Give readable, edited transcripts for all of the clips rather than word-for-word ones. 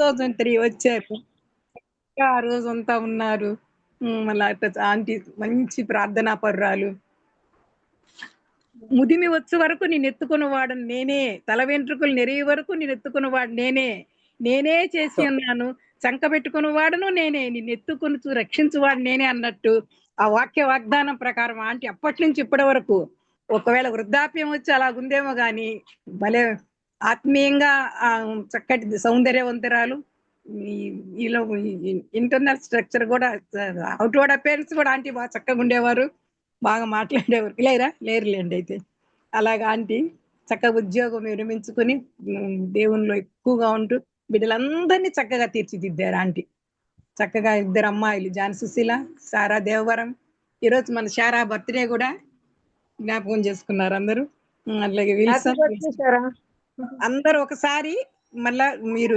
2003 వచ్చారు. ఆ రోజంతా ఉన్నారు. మళ్ళా ఆంటీ మంచి ప్రార్థనా పరురాలు. ముదిమి వచ్చే వరకు నేనెత్తుకున్న వాడను నేనే. తల వెంట్రుకలు నెరిగే వరకు నేనెత్తుకున్నవాడు నేనే. నేనే చేసి ఉన్నాను. చంక పెట్టుకున్న వాడును నేనే. నిన్నెత్తుకొనుచు రక్షించువాడు నేనే అన్నట్టు ఆ వాక్య వాగ్దానం ప్రకారం ఆంటీ అప్పటి నుంచి ఇప్పటి వరకు ఒకవేళ వృద్ధాప్యం వచ్చి అలాగుందేమో గాని భలే ఆత్మీయంగా చక్కటి సౌందర్యవంతురాలు. ఈలో ఇంటర్నల్ స్ట్రక్చర్ కూడా అవుట్వర్డ్ అపియరెన్స్ కూడా ఆంటీ బాగా చక్కగా ఉండేవారు. బాగా మాట్లాడేవారు. లేరులేండి అయితే. అలాగా ఆంటీ చక్కగా ఉద్యోగం విరమించుకొని దేవునిలో ఎక్కువగా ఉంటూ బిడ్డలందరినీ చక్కగా తీర్చిదిద్దారు ఆంటీ. చక్కగా 2 అమ్మాయిలు జాన్ సుశీల, సారా దేవవరం. ఈరోజు మన శారా బర్త్డే కూడా జ్ఞాపకం చేసుకున్నారు అందరూ. అట్లాగే విల్సన్ అందరూ ఒకసారి మళ్ళా మీరు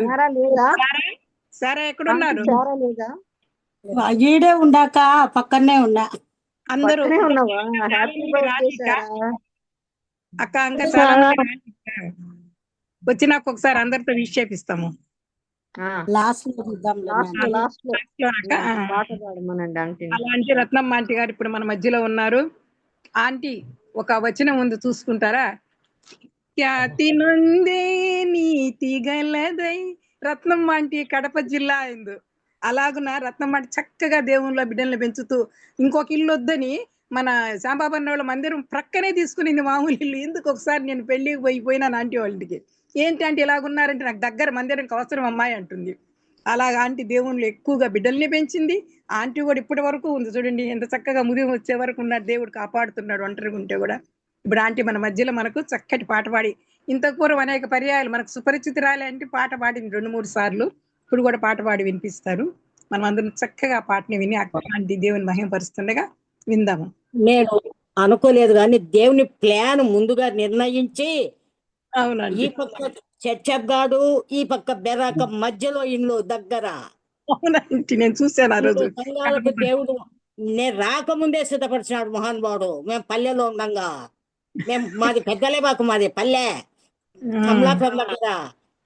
సారా ఎక్కడున్నారు? ఈడే ఉండాక పక్కనే ఉన్నా. అందరూ అక్క అంక వచ్చినాక ఒకసారి అందరితో విష్ చేపిస్తాము. అలాంటి రత్నమ్మ ఆంటీ గారు ఇప్పుడు మన మధ్యలో ఉన్నారు. ఆంటీ ఒక వచనం ఉంది చూసుకుంటారా? ఖ్యాతి నొందే నీతి గలదై. రత్నమ్మ ఆంటీ కడప జిల్లా అయింది. అలాగున రత్నమ్మ ఆంటీ చక్కగా దేవుళ్ళ బిడ్డల్ని పెంచుతూ ఇంకొక ఇల్లు వద్దని మన శాంబాబన్న వాళ్ళ మందిరం ప్రక్కనే తీసుకునింది మామూలు ఇల్లు. ఎందుకు ఒకసారి నేను పెళ్లికి పోయినాను ఆంటీ వాళ్ళకి. ఏంటి ఆంటీ ఇలాగున్నారంటే నాకు దగ్గర మందిరంకి అవసరం అమ్మాయి అంటుంది. అలాగా ఆంటీ దేవుళ్ళు ఎక్కువగా బిడ్డల్ని పెంచింది. ఆంటీ కూడా ఇప్పటి వరకు ఉంది చూడండి ఎంత చక్కగా ముదిమి వచ్చే వరకు ఉన్నాడు. దేవుడు కాపాడుతున్నాడు ఒంటరిగా ఉంటే కూడా. ఇప్పుడు ఆంటీ మన మధ్యలో మనకు చక్కటి పాట పాడి ఇంతకు పూర్వం అనేక పర్యాయాలు మనకు సుపరిచితురాలే అంటే పాట పాడింది 2-3 సార్లు. ఇప్పుడు కూడా పాట పాడి వినిపిస్తారు. మనం అందరం చక్కగా పాటని విని ఆంటీ దేవుని మహిమపరుస్తుండగా విందాము. నేను అనుకోలేదు కానీ దేవుని ప్లాన్ ముందుగా నిర్ణయించి అవునండి ఈ పక్క చర్చగాడు ఈ పక్క బెరాక మధ్యలో ఇల్లు దగ్గర. అవునండి నేను చూశాను ఆ రోజు. సంఘాలకు దేవుడు నేను రాకముందే సిద్ధపరిచినాడు మహానుభావుడు. మేము పల్లెలో ఉండంగా మాది పెద్దలే మాది పల్లె కమలాపురం దగ్గర.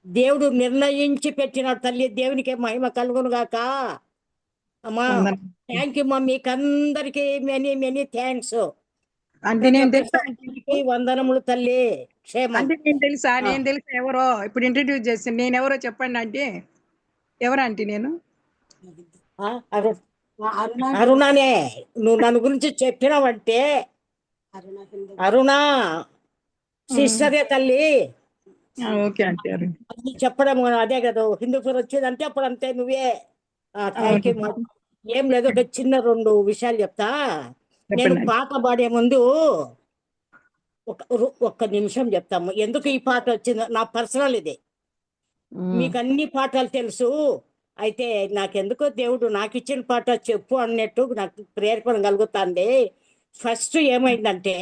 దేవుడు నిర్ణయించి పెట్టినాడు తల్లి. దేవునికి మహిమ కలుగును గాక. అమ్మా థ్యాంక్ యూ మా మీకందరికి మెనీ మెనీ థ్యాంక్స్. వందనములు తల్లి. అంటే నేను తెలుసా ఎవరో ఇప్పుడు ఇంట్రడ్యూస్ చేసి నేను ఎవరో చెప్పండి అంటే ఎవరంటే నేను అరుణనే. నువ్వు నన్ను గురించి చెప్పినావంటే అరుణ సిస్టరే తల్లి. ఓకే అంటే చెప్పడం అదే కదా హిందూపూర్ వచ్చేదంటే అప్పుడు అంతే నువ్వే. Thank you. ఏం లేదు ఒక చిన్న 2 విషయాలు చెప్తా. నేను పాట పాడే ముందు ఒక్క నిమిషం చెప్తాము ఎందుకు ఈ పాట వచ్చిందో. నా పర్సనల్ ఇది. మీకు అన్ని పాటలు తెలుసు అయితే నాకెందుకో దేవుడు నాకు ఇచ్చిన పాట చెప్పు అన్నట్టు నాకు ప్రేరేపణ కలుగుతుంది. ఫస్ట్ ఏమైందంటే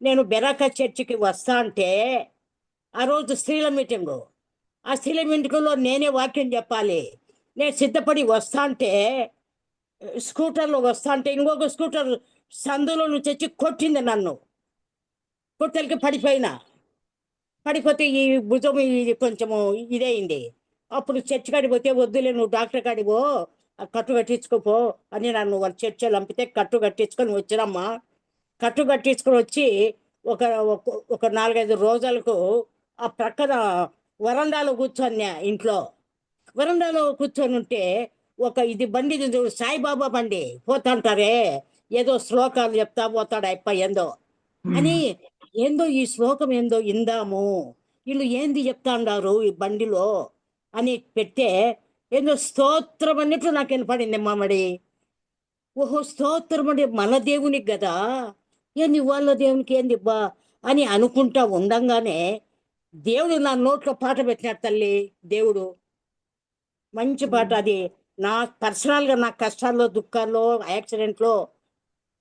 నేను బెరాక చర్చికి వస్తా అంటే ఆ రోజు స్త్రీల మీటింగు. ఆ స్త్రీల మీటింగులో నేనే వాక్యం చెప్పాలి. నేను సిద్ధపడి వస్తా అంటే స్కూటర్లో వస్తా అంటే ఇంకొక స్కూటర్ సందులో నుంచి వచ్చి కొట్టింది నన్ను. కొట్టలికి పడిపోతే ఈ భుజం కొంచెము ఇదైంది. అప్పుడు చర్చి కాడికి పోతే వద్దులే నువ్వు డాక్టర్ కాడికి పో కట్టు కట్టించుకోపో అని నన్ను వాళ్ళ చర్చలు పంపితే కట్టు కట్టించుకొని వచ్చినమ్మా. కట్టు కట్టించుకొని వచ్చి ఒక 4-5 రోజులకు ఆ ప్రక్కన వరండాలో కూర్చొని ఇంట్లో వరండాలో కూర్చొని ఉంటే ఇది బండి చూడు సాయిబాబా బండి పోతాంటారే ఏదో శ్లోకాలు చెప్తా పోతాడు అప్ప ఏందో అని. ఏందో ఈ శ్లోకం ఏందో ఇందాము వీళ్ళు ఏంది చెప్తా ఉండారు ఈ బండిలో అని పెట్టే ఏందో స్తోత్రం అన్నట్లు నాకు వినపడింది మామడి. ఓహో స్తోత్రం అంటే మన దేవునికి కదా ఏంది వాళ్ళ దేవునికి ఏంది బా అని అనుకుంటా ఉండంగానే దేవుడు నా నోట్లో పాట పెట్టినాడు తల్లి. దేవుడు మంచి పాట. అది నా పర్సనల్గా నా కష్టాల్లో దుఃఖాల్లో యాక్సిడెంట్లో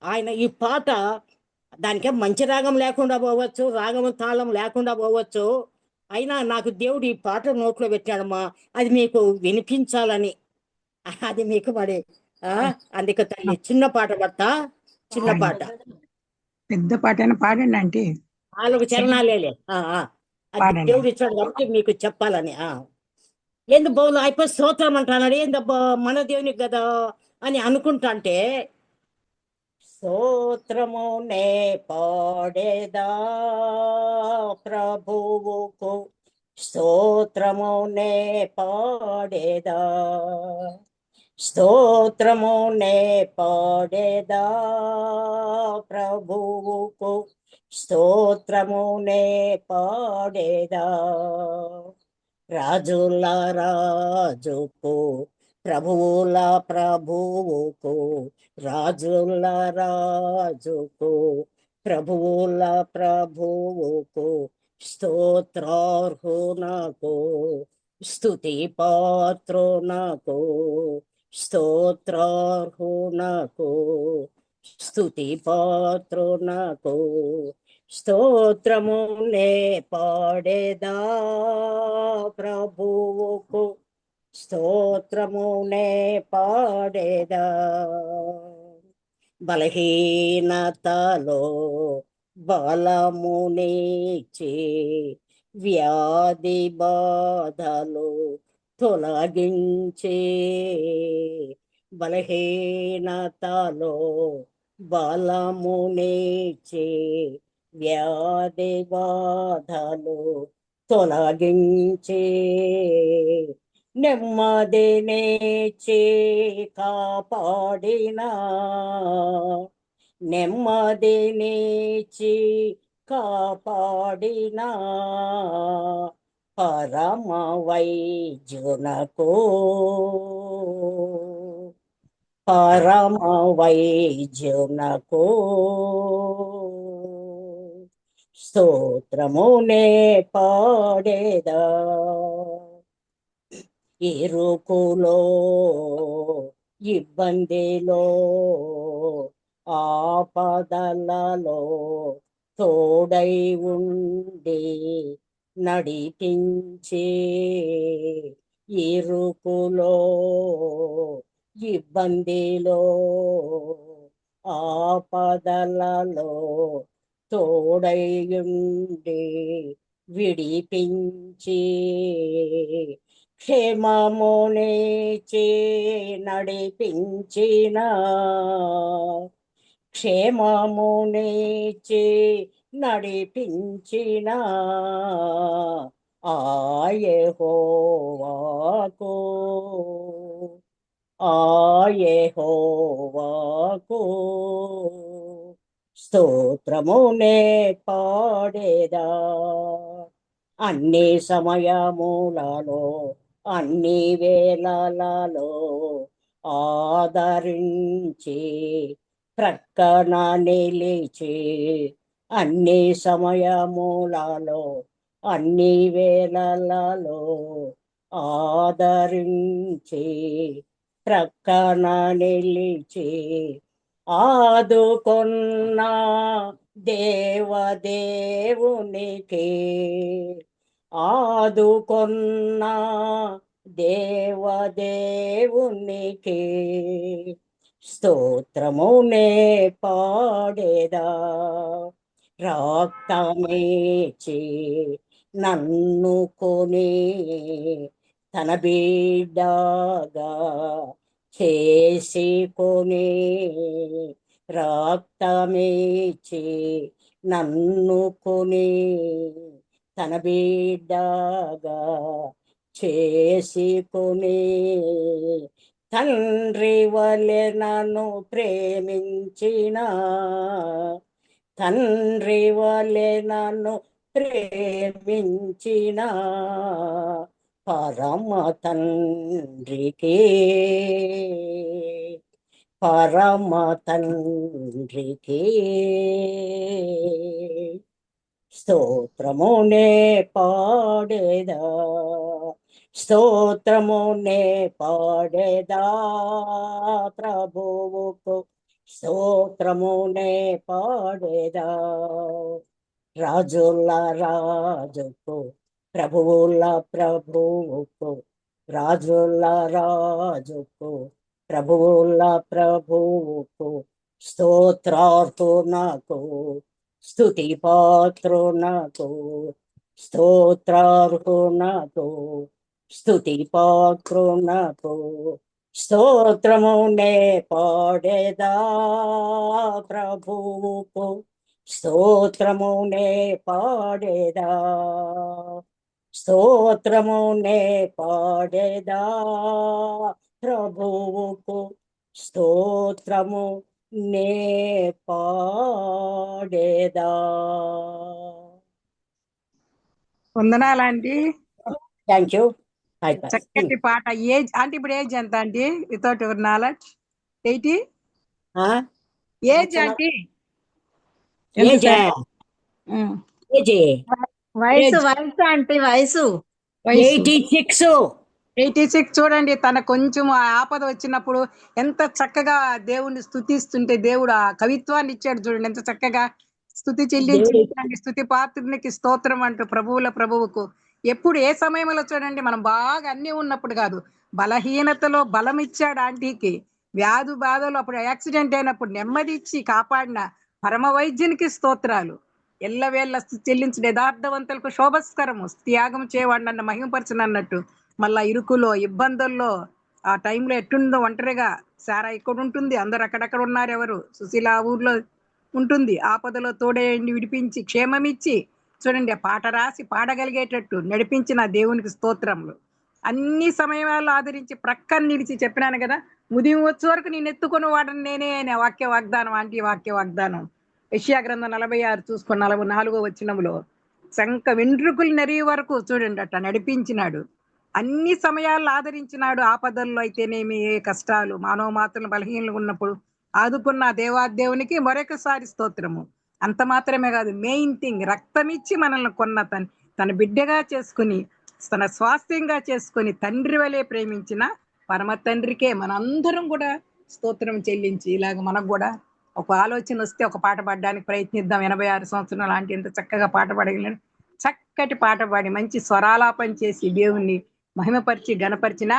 ఆయన ఈ పాట దానికే మంచి రాగం లేకుండా పోవచ్చు రాగం తాళం లేకుండా పోవచ్చు. అయినా నాకు దేవుడు ఈ పాట నోట్లో పెట్టాడమ్మా అది మీకు వినిపించాలని. అది మీకు మరి అందుకే తల్లి చిన్న పాట పడతా. చిన్న పాట పెద్ద పాట పాడండి అంటే 4 చరణాలే. అది దేవుడు ఇచ్చాడు కాబట్టి మీకు చెప్పాలని. ఏంది బౌలు అయిపోయి స్తోత్రం అంటున్నాడు, ఏందబ్బా మన దేవునికి కదా అని అనుకుంటాంటే, స్తోత్రము నే పాడేదా ప్రభువుకు, స్తోత్రము నే పాడేదా, స్తోత్రము నే పాడేదా ప్రభువుకు, స్తోత్రము నే పాడేదా, రాజుల రాజుకు, ప్రభువుల ప్రభువుకు, రాజుల రాజుకు, ప్రభువుల ప్రభువుకు, స్తోత్రార్హునకు, స్తుతి పాత్రునకు, స్తోత్రార్హునకు, స్తుతి పాత్రునకు, స్తోత్రము నే పాడేదా ప్రభువుకు, స్తోత్రము నే పాడేదా, బలహీనతలో బలమునిచ్చి, వ్యాధి బాధలు తొలగించే, బలహీనతలో బలమునిచ్చి, వ్యాధి బాధలు తొలగించే, నెమ్మదినిచ్చి కాపాడినా, నెమ్మదినిచ్చి కాపాడినా, పరమ వైద్యునకు, పరమ వైద్యునకు, స్తోత్రమునే పాడేదా, ఇరుకులో ఇబ్బందిలో ఆపదలలో తోడై ఉండి నడిపించే, ఇరుకులో ఇబ్బందిలో ఆపదలలో తోడై ఉండి విడిపించి, క్షేమమునిచ్చి నడిపించిన, క్షేమమునిచ్చి నడిపించిన యెహోవాకు, యెహోవాకు, స్తోత్రమునే పాడేదా, అన్ని సమయములలో అన్ని వేళలలో ఆదరించి ప్రక్కన నిలిచి, అన్ని సమయములలో అన్ని వేళలలో ఆదరించి ప్రక్కన నిలిచి, ఆదుకొన్న దేవదేవునికి, ఆదుకొన్న దేవదేవునికి, స్తోత్రమునే పాడేదా, రక్తమిచ్చి నన్ను కొని తన బిడ్డగా చేసుకొని, రక్తమిచ్చి నన్ను కొని తన బిడ్డగా చేసుకొని, తండ్రి వలె నన్ను ప్రేమించిన, తండ్రి వలె నన్ను ప్రేమించిన పరమ తండ్రికి, పరమ తండ్రికి, స్తోత్రమునే పాడేదా, స్తోత్రమునే పాడేదా ప్రభువుకు, స్తోత్రమునే పాడేదా, రాజుల రాజుకు, ప్రభువుల ప్రభువుకు, రాజుల రాజుకు, ప్రభువుల ప్రభువుకు, స్తోత్రార్హునకు, స్తుతి పాత్రునకు, స్తోత్రార్హునకు, స్తుతి పాత్రునకు స్తోత్రము నే పాడేదా, ప్రభువుకు స్తోత్రము నే పాడేదా, స్తోత్రము నే పాడేదా, ప్రభువుకు స్తోత్రము నే పాడేదా. వందనాలండి. Thank you. అయిపోయింది. చక్కటి పాట. ఏజ్ అంటే ఇప్పుడు ఏజ్ ఎంత అండి? వితౌట్ యువర్ నాలెడ్జ్ 80 ఏజ్ అంటే ఎంత ఏజే సార్? ఏజే వయసు ఏజ్ వయసు అంటే వయసు వయసు 86. 86. చూడండి, తన కొంచెం ఆ ఆపద వచ్చినప్పుడు ఎంత చక్కగా దేవుణ్ణి స్తుతిస్తుంటే దేవుడు ఆ కవిత్వాన్ని ఇచ్చాడు. చూడండి ఎంత చక్కగా స్తుతి చెల్లించి దేవుడు ఇచ్చాడు. స్తుతి పాత్రునికి స్తోత్రం అంటూ ప్రభువుల ప్రభువుకు. ఎప్పుడు ఏ సమయంలో చూడండి, మనం బాగా అన్నీ ఉన్నప్పుడు కాదు, బలహీనతలో బలం ఇచ్చాడు ఆంటీకి. వ్యాధు బాధలు అప్పుడు యాక్సిడెంట్ అయినప్పుడు నెమ్మది ఇచ్చి కాపాడిన పరమ వైద్యునికి స్తోత్రాలు. ఎల్లవేళ్ళ చెల్లించిన యథార్థవంతులకు శోభస్కరము, త్యాగం చేయవాడు నన్ను మహిమపరచనన్నట్టు. మళ్ళా ఇరుకులో ఇబ్బందుల్లో ఆ టైంలో ఎట్టుందో ఒంటరిగా సారా ఇక్కడ ఉంటుంది, అందరు అక్కడక్కడ ఉన్నారు, ఎవరు సుశీల ఆ ఊర్లో ఉంటుంది. ఆపదలో తోడేయండి, విడిపించి క్షేమమిచ్చి చూడండి ఆ పాట రాసి పాడగలిగేటట్టు నడిపించిన దేవునికి స్తోత్రములు. అన్ని సమయాల్లో ఆదరించి ప్రక్కన నిలిచి చెప్పినాను కదా, ఉదయం వచ్చే వరకు నేను ఎత్తుకొని వాడని నేనే అనే వాక్య వాగ్దానం. ఆంటీ వాక్య వాగ్దానం యెషయా గ్రంథం 46 చూసుకొని 44వ వచనంలో శంఖ వెంట్రుకలు నెరిగే వరకు చూడండి అట్లా నడిపించినాడు. అన్ని సమయాల్లో ఆదరించినాడు. ఆపదల్లో అయితేనేమి, ఏ కష్టాలు మానవ మాత్రం బలహీనలు ఉన్నప్పుడు ఆదుకున్న దేవాదేవునికి మరొకసారి స్తోత్రము. అంత మాత్రమే కాదు, మెయిన్ థింగ్ రక్తమిచ్చి మనల్ని కొన్న తన బిడ్డగా చేసుకుని తన స్వాస్థ్యంగా చేసుకుని తండ్రి వలె ప్రేమించిన పరమ తండ్రికే మనందరం కూడా స్తోత్రం చెల్లించి ఇలాగ మనకు కూడా ఒక ఆలోచన వస్తే ఒక పాట పాడడానికి ప్రయత్నిద్దాం. 86 సంవత్సరాలు లాంటి ఎంత చక్కగా పాట పాడగలను. చక్కటి పాట పాడి మంచి స్వరాలాపన చేసి దేవుణ్ణి మహిమపరిచి గణపరిచిన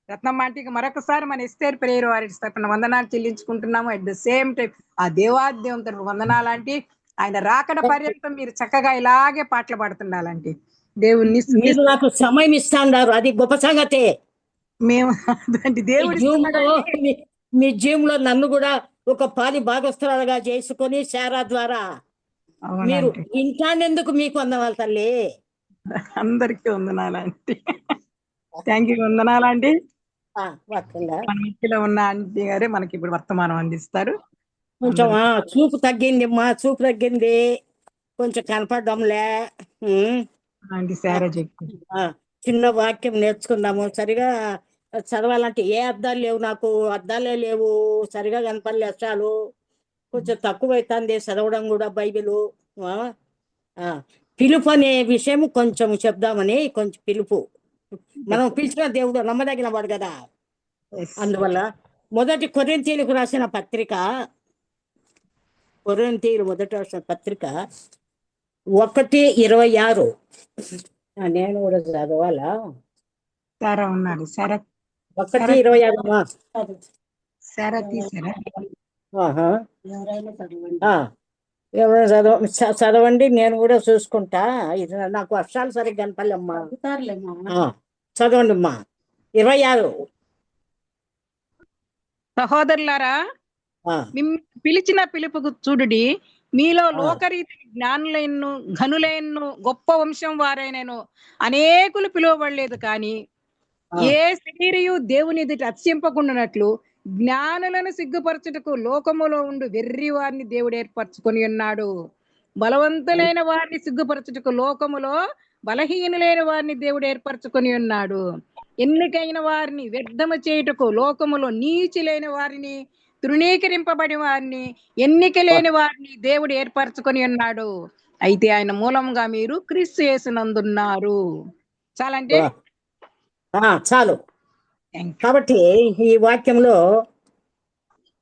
రత్నమ్మ ఆంటీకి మరొకసారి మన ఎస్తేర్ ప్రేయర్ వారి తరపున వందనాలు చెల్లించుకుంటున్నాము. అట్ ద సేమ్ టైం ఆ దేవాదేవం తరపు వందనాలంటే ఆయన రాకడ పర్యంతం మీరు చక్కగా ఇలాగే పాటలు పాడుతుండాలంటే దేవుణ్ణి మీరు నాకు సమయం ఇస్తాండారు, అది గొప్ప సంగతే. మేము దేవుడి మీ జీవంలో నన్ను కూడా ఒక 10 భాగస్థులుగా చేసుకొని శారా ద్వారా మీరు ఇంటాండేందుకు మీకు వందనాలు తల్లి. అందరికీ వందనాలంటే థ్యాంక్ యూ. వందనాలండి. మన ఇంటిలో ఉన్న ఆంటీ గారే మనకి ఇప్పుడు వర్తమానం అందిస్తారు. కొంచెం చూపు తగ్గింది అమ్మా, చూపు తగ్గింది, కొంచెం కనపడడంలే. ఆంటీ సారా చెప్పి చిన్న వాక్యం నేర్చుకుందాము. సరిగా చదవాలంటే ఏ అర్థాలు లేవు, నాకు అర్థాలే లేవు, సరిగా కనపడలే అక్షరాలు. కొంచెం తక్కువ అవుతుంది చదవడం కూడా బైబిలు. పిలుపు అనే విషయం కొంచెం చెప్దామని, కొంచెం పిలుపు. మనం పిలిచిన దేవుడు నమ్మదగిన వాడు కదా. అందువల్ల మొదటి కొరింథీయులకు రాసిన పత్రిక, కొరింథీయులు మొదటి రాసిన పత్రిక 1:26. నేను కూడా చదవాలా? సారా ఉన్నారు. సారా 1:26. సారా తీసారా? ఎవరైనా చదవండి, నేను కూడా చూసుకుంటా. ఇది నాకు అక్షరాలు సరిగ్గా కనపడలేమ్మా. చదవండి అమ్మా. 26. సహోదరులారా, పిలిచిన పిలుపుకు చూడుడి. మీలో లోకరీతి జ్ఞానులైన ఘనులైన గొప్ప వంశం వారైనను అనేకులు పిలువబడలేదు. కానీ ఏ శరీరయు దేవుని ఎదుట అత్యంపకుండానట్లు జ్ఞానులను సిగ్గుపరచుటకు లోకములో ఉండు వెర్రి వారిని దేవుడు ఏర్పరచుకొని ఉన్నాడు. బలవంతులైన వారిని సిగ్గుపరచుటకు లోకములో బలహీనులైన వారిని దేవుడు ఏర్పరచుకొని ఉన్నాడు. ఎన్నికైన వారిని వ్యర్థము చేయుటకు లోకములో నీచులైన వారిని, తృణీకరింపబడి వారిని, ఎన్నిక లేని వారిని దేవుడు ఏర్పరచుకొని ఉన్నాడు. అయితే ఆయన మూలంగా మీరు క్రీస్తు యేసునందున్నారు. చాలంటే చాలు. కాబట్టి ఈ వాక్యంలో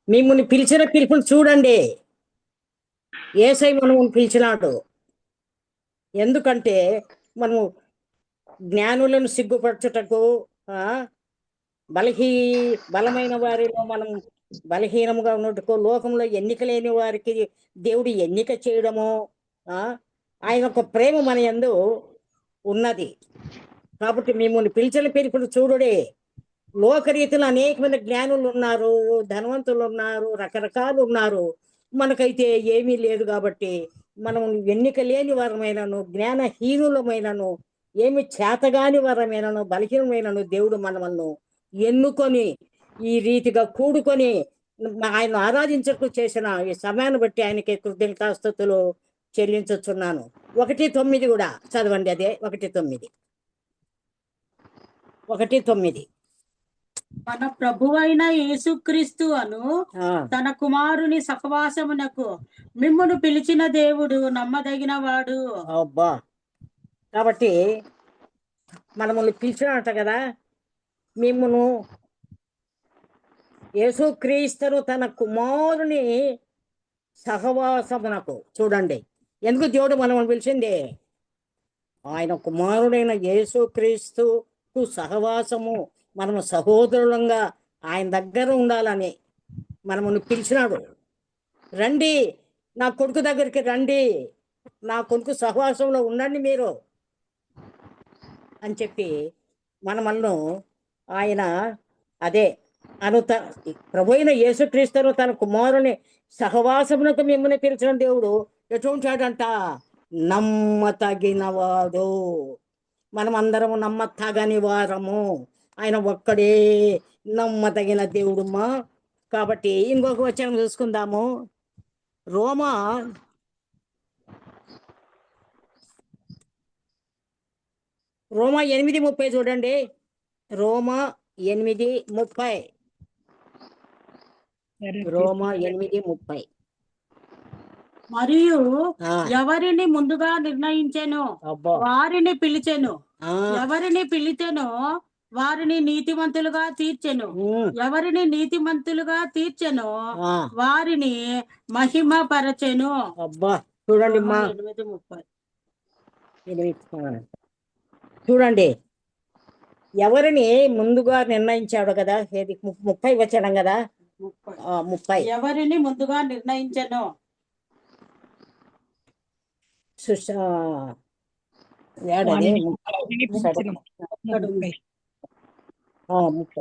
మిమ్మల్ని పిలిచిన పిలుపుని చూడండి. యేసయ్య మనల్ని పిలిచినాడు. ఎందుకంటే మనము జ్ఞానులను సిగ్గుపరచుటకు, బలమైన వారిలో మనం బలహీనముగా ఉన్నట్టుకో, లోకంలో ఎన్నిక లేని వారికి దేవుడు ఎన్నిక చేయడము, ఆయన ఒక ప్రేమ మన యందు ఉన్నది. కాబట్టి మిమ్మల్ని పిలిచిన పిలుపుడు చూడుడే. లోకరీతిలో అనేకమంది జ్ఞానులు ఉన్నారు, ధనవంతులు ఉన్నారు, రకరకాలు ఉన్నారు. మనకైతే ఏమీ లేదు కాబట్టి మనం ఎన్నిక లేని వారమైనను, జ్ఞానహీనులమైనను, ఏమి చేతగాని వారమైనను, బలహీనమైనను దేవుడు మనల్ని ఎన్నుకొని ఈ రీతిగా కూడుకొని ఆయన ఆరాధించకు చేసిన ఈ సమయాన్ని బట్టి ఆయనకి కృతజ్ఞతాస్తుతులు చెల్లించుచున్నాను. 1:9 కూడా చదవండి. అదే 1:9. 1:9. మన ప్రభువైన యేసుక్రీస్తు అను తన కుమారుని సహవాసమునకు మిమ్మును పిలిచిన దేవుడు నమ్మదగిన వాడు. అబ్బా, కాబట్టి మనల్ని పిలిచినట కదా, మిమ్మును యేసుక్రీస్తును తన కుమారుని సహవాసమునకు. చూడండి, ఎందుకు దేవుడు మనల్ని పిలిచింది? ఆయన కుమారుడైన యేసుక్రీస్తుకు సహవాసము, మనము సహోదరులంగా ఆయన దగ్గర ఉండాలని మనల్ని పిలిచినాడు. రండి నా కొడుకు దగ్గరికి రండి, నా కొడుకు సహవాసంలో ఉండండి మీరు అని చెప్పి మనల్ని ఆయన అదే ప్రభు అయిన యేసుక్రీస్తును తన కుమారుని సహవాసమునకు మిమ్మల్ని పిలిచిన దేవుడు ఎటువంటాడంట? నమ్మతగినవాడు. మనం అందరము నమ్మతగని వారము, ఆయన ఒక్కడే నమ్మతగిన దేవుడుమ్మా. కాబట్టి ఇంకొక వచనం చూసుకుందాము. రోమా 8:30 చూడండి. రోమా 8:30. రోమా 8:30. మరియు ఎవరిని ముందుగా నిర్ణయించెను వారిని పిలిచెను, ఎవరిని పిలిచెను వారిని నీతిమంతులుగా తీర్చెను, ఎవరిని నీతిమంతులుగా తీర్చెను వారిని మహిమ పరచెను. అబ్బా, చూడండి 8:30. చూడండి, ఎవరిని ముందుగా నిర్ణయించాడు కదా. 30 వచ్చాడం కదా. 30. ఎవరిని ముందుగా నిర్ణయించెను.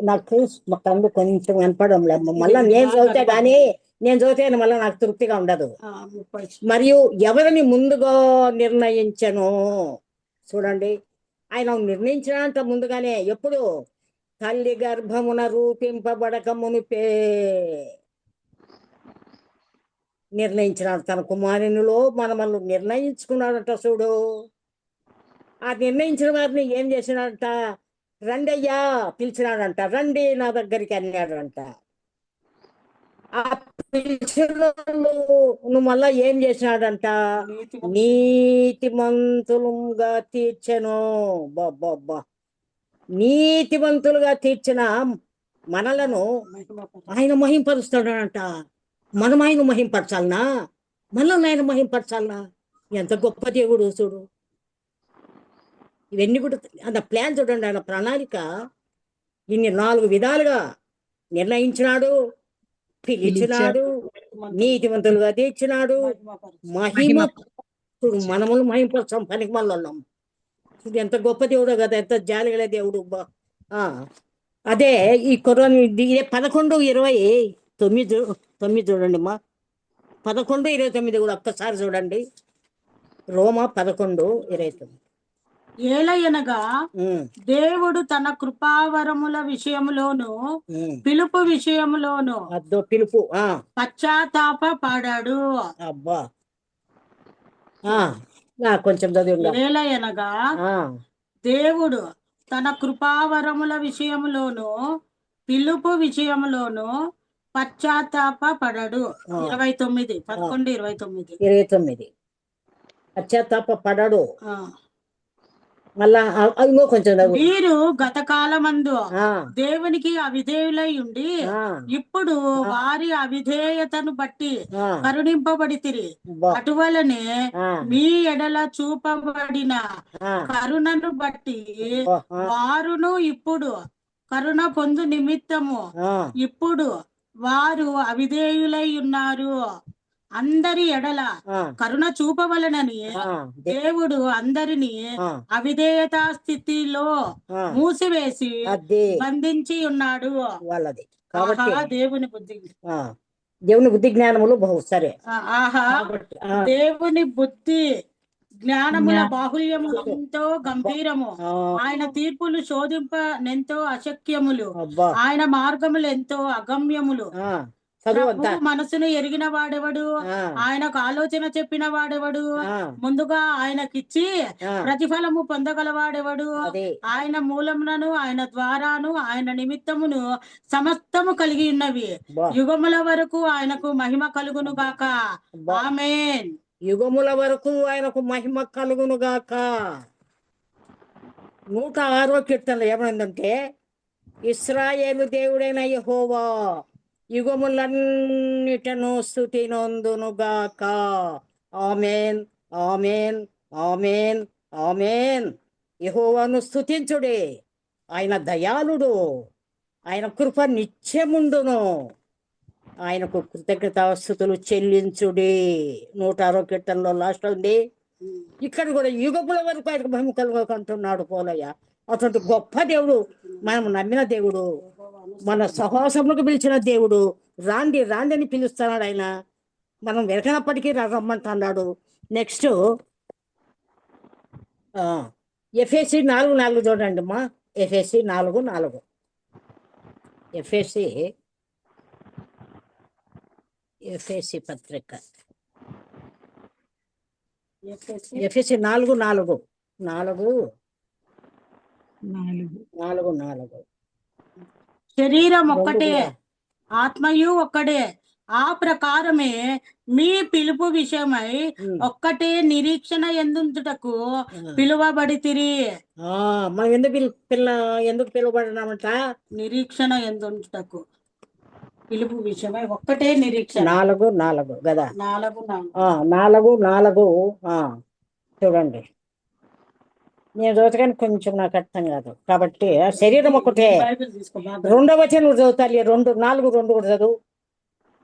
నాకు కళ్ళు కొంచెం కనపడం లేదు. మళ్ళా నేను చదివితే కానీ నేను చదివితే మళ్ళీ నాకు తృప్తిగా ఉండదు. మరియు ఎవరిని ముందుగా నిర్ణయించను. చూడండి, ఆయన నిర్ణయించినంత ముందుగానే. ఎప్పుడు? తల్లి గర్భమున రూపింపబడక మునిపే నిర్ణయించినాడు. తన కుమారునిలో మనల్ని నిర్ణయించుకున్నాడట. చూడు, ఆ నిర్ణయించిన వారిని ఏం చేసినాడంట? రండి అయ్యా పిలిచినాడంట. రండి నా దగ్గరికి అన్నాడంట. ఆ పిలిచిన మళ్ళా ఏం చేసినాడంట? నీతిమంతులుగా తీర్చెను. బాబ్బా, నీతిమంతులుగా తీర్చిన మనలను ఆయన మహింపరుస్తాడంట. మనం ఆయన మహింపరచాలనా? మనల్ని ఆయన మహింపరచాలనా? ఎంత గొప్ప దేవుడు చూడు. ఇవన్నీ కూడా అంత ప్లాన్ చూడండి. ఆయన ప్రణాళిక ఇన్ని 4 విధాలుగా నిర్ణయించినాడు, పిలిచినాడు, నీతివంతులుగా తీర్చినాడు, మహిమ. చూడు, మనములు మహింపరచాం పనికి మళ్ళీ. చూడు ఎంత గొప్ప దేవుడు కదా, ఎంత జాలిగల దేవుడు. అదే ఈ కుర్రాన్ని 11:29 చూడండి అమ్మా. 11:29 కూడా ఒక్కసారి చూడండి. రోమా 11:29. ఏలయనగా దేవుడు తన కృపావరముల విషయంలోను పిలుపు విషయంలోను పిలుపు పశ్చాత్తాప పడాడు. అబ్బా, కొంచెం చదివి. ఏలయనగా దేవుడు తన కృపావరముల విషయంలోను పిలుపు విషయంలోను పశ్చాత్తాప పడడు. 29, 11:29. పశ్చాత్తాప పడడు. మళ్ళా ఇంకో కొంచెం. వీరు గత కాలమందు దేవునికి అవిధేయులై ఉండి ఇప్పుడు వారి అవిధేయతను బట్టి కరుణింపబడితిరి. అటువలనే మీ ఎడల చూపబడిన కరుణను బట్టి వారును ఇప్పుడు కరుణ పొందు నిమిత్తము ఇప్పుడు వారు అవిధేయులై ఉన్నారు. అందరి ఎడల ఆ, కరుణ చూపవలనని ఆ, దేవుడు అందరినీ ఆ, అవిధేయతా స్థితిలో ఆ, మూసివేసి అది బంధించి ఉన్నాడు. వాళ్ళది ఆహా కాబట్టి దేవుని బుద్ధి, ఆ, దేవుని బుద్ధి జ్ఞానములు బహు సరే ఆహా కాబట్టి దేవుని బుద్ధి జ్ఞానముల జ్ఞా- బాహుల్యము ఎంతో గంభీరము. ఆ, ఆయన తీర్పులు శోధింపనెంతో అశక్యములు. అబ్బా ఆయన మార్గములు ఎంతో అగమ్యములు. ఆ, చదువు అంతా ప్రభువు మనసును ఎరిగిన వాడెవడు? ఆ, ఆయనకు ఆలోచన చెప్పిన వాడెవడు? ఆ, ముందుగా ఆయనకిచ్చి ఆ, ప్రతిఫలము పొందగలవాడెవడు? అది ఆయన మూలమునను ఆయన ద్వారాను ఆయన నిమిత్తమును సమస్తము కలిగి ఉన్నవి. బా యుగముల వరకు ఆయనకు మహిమ కలుగును గాక. బా ఆమేన్. యుగముల వరకు ఆయనకు మహిమ కలుగును గాక. 106వ కీర్తనలో ఏమైందంటే ఇశ్రాయేలు దేవుడైన యెహోవా యుగములన్నిటను స్తుతి నొందును గాక. ఆమేన్, ఆమేన్, ఆమేన్, ఆమేన్. యెహోవాను స్తుతించుడి, ఆయన దయాళుడు, ఆయన కృప నిత్యముండును, ఆయనకు కృతజ్ఞతాస్తుతులు చెల్లించుడి. 106వ కీర్తనలో లాస్ట్ ఉంది. ఇక్కడ కూడా యుగముల వరకు ఆయనకు మహిమ కలుగుకుంటున్నాడు పోలయ్య. అటువంటి గొప్ప దేవుడు, మనం నమ్మిన దేవుడు, మన సహవాసములకు పిలిచిన దేవుడు. రాండి రాండి అని పిలుస్తున్నాడు ఆయన. మనం వెనకనప్పటికీ రమ్మంటున్నాడు. నెక్స్ట్ ఎఫ్ఎస్సి 4:4 చూడండి అమ్మా. ఎఫ్ఎస్సి 4:4. ఎఫ్ఎస్సి పత్రిక ఎఫ్ఎస్సి 4:4. 4:4. శరీరం ఒక్కటే, ఆత్మయు ఒక్కడే. ఆ ప్రకారమే మీ పిలుపు విషయమై ఒక్కటే నిరీక్షణ ఎందుటకు పిలువబడితిరి. మనం ఎందుకు పిలువబడినామంట? నిరీక్షణ ఎందుటకు పిలుపు విషయమై ఒక్కటే నిరీక్షణ. 4:4 కదా. 4:4. 4:4. చూడండి, నేను చదువుతాను, కొంచెం నాకు అర్థం కాదు కాబట్టి. శరీరం ఒకటే. బైబిల్ తీసుకో బాగా. 2వ వచనం చదువుతారు. 2:4 కూడా చదువు.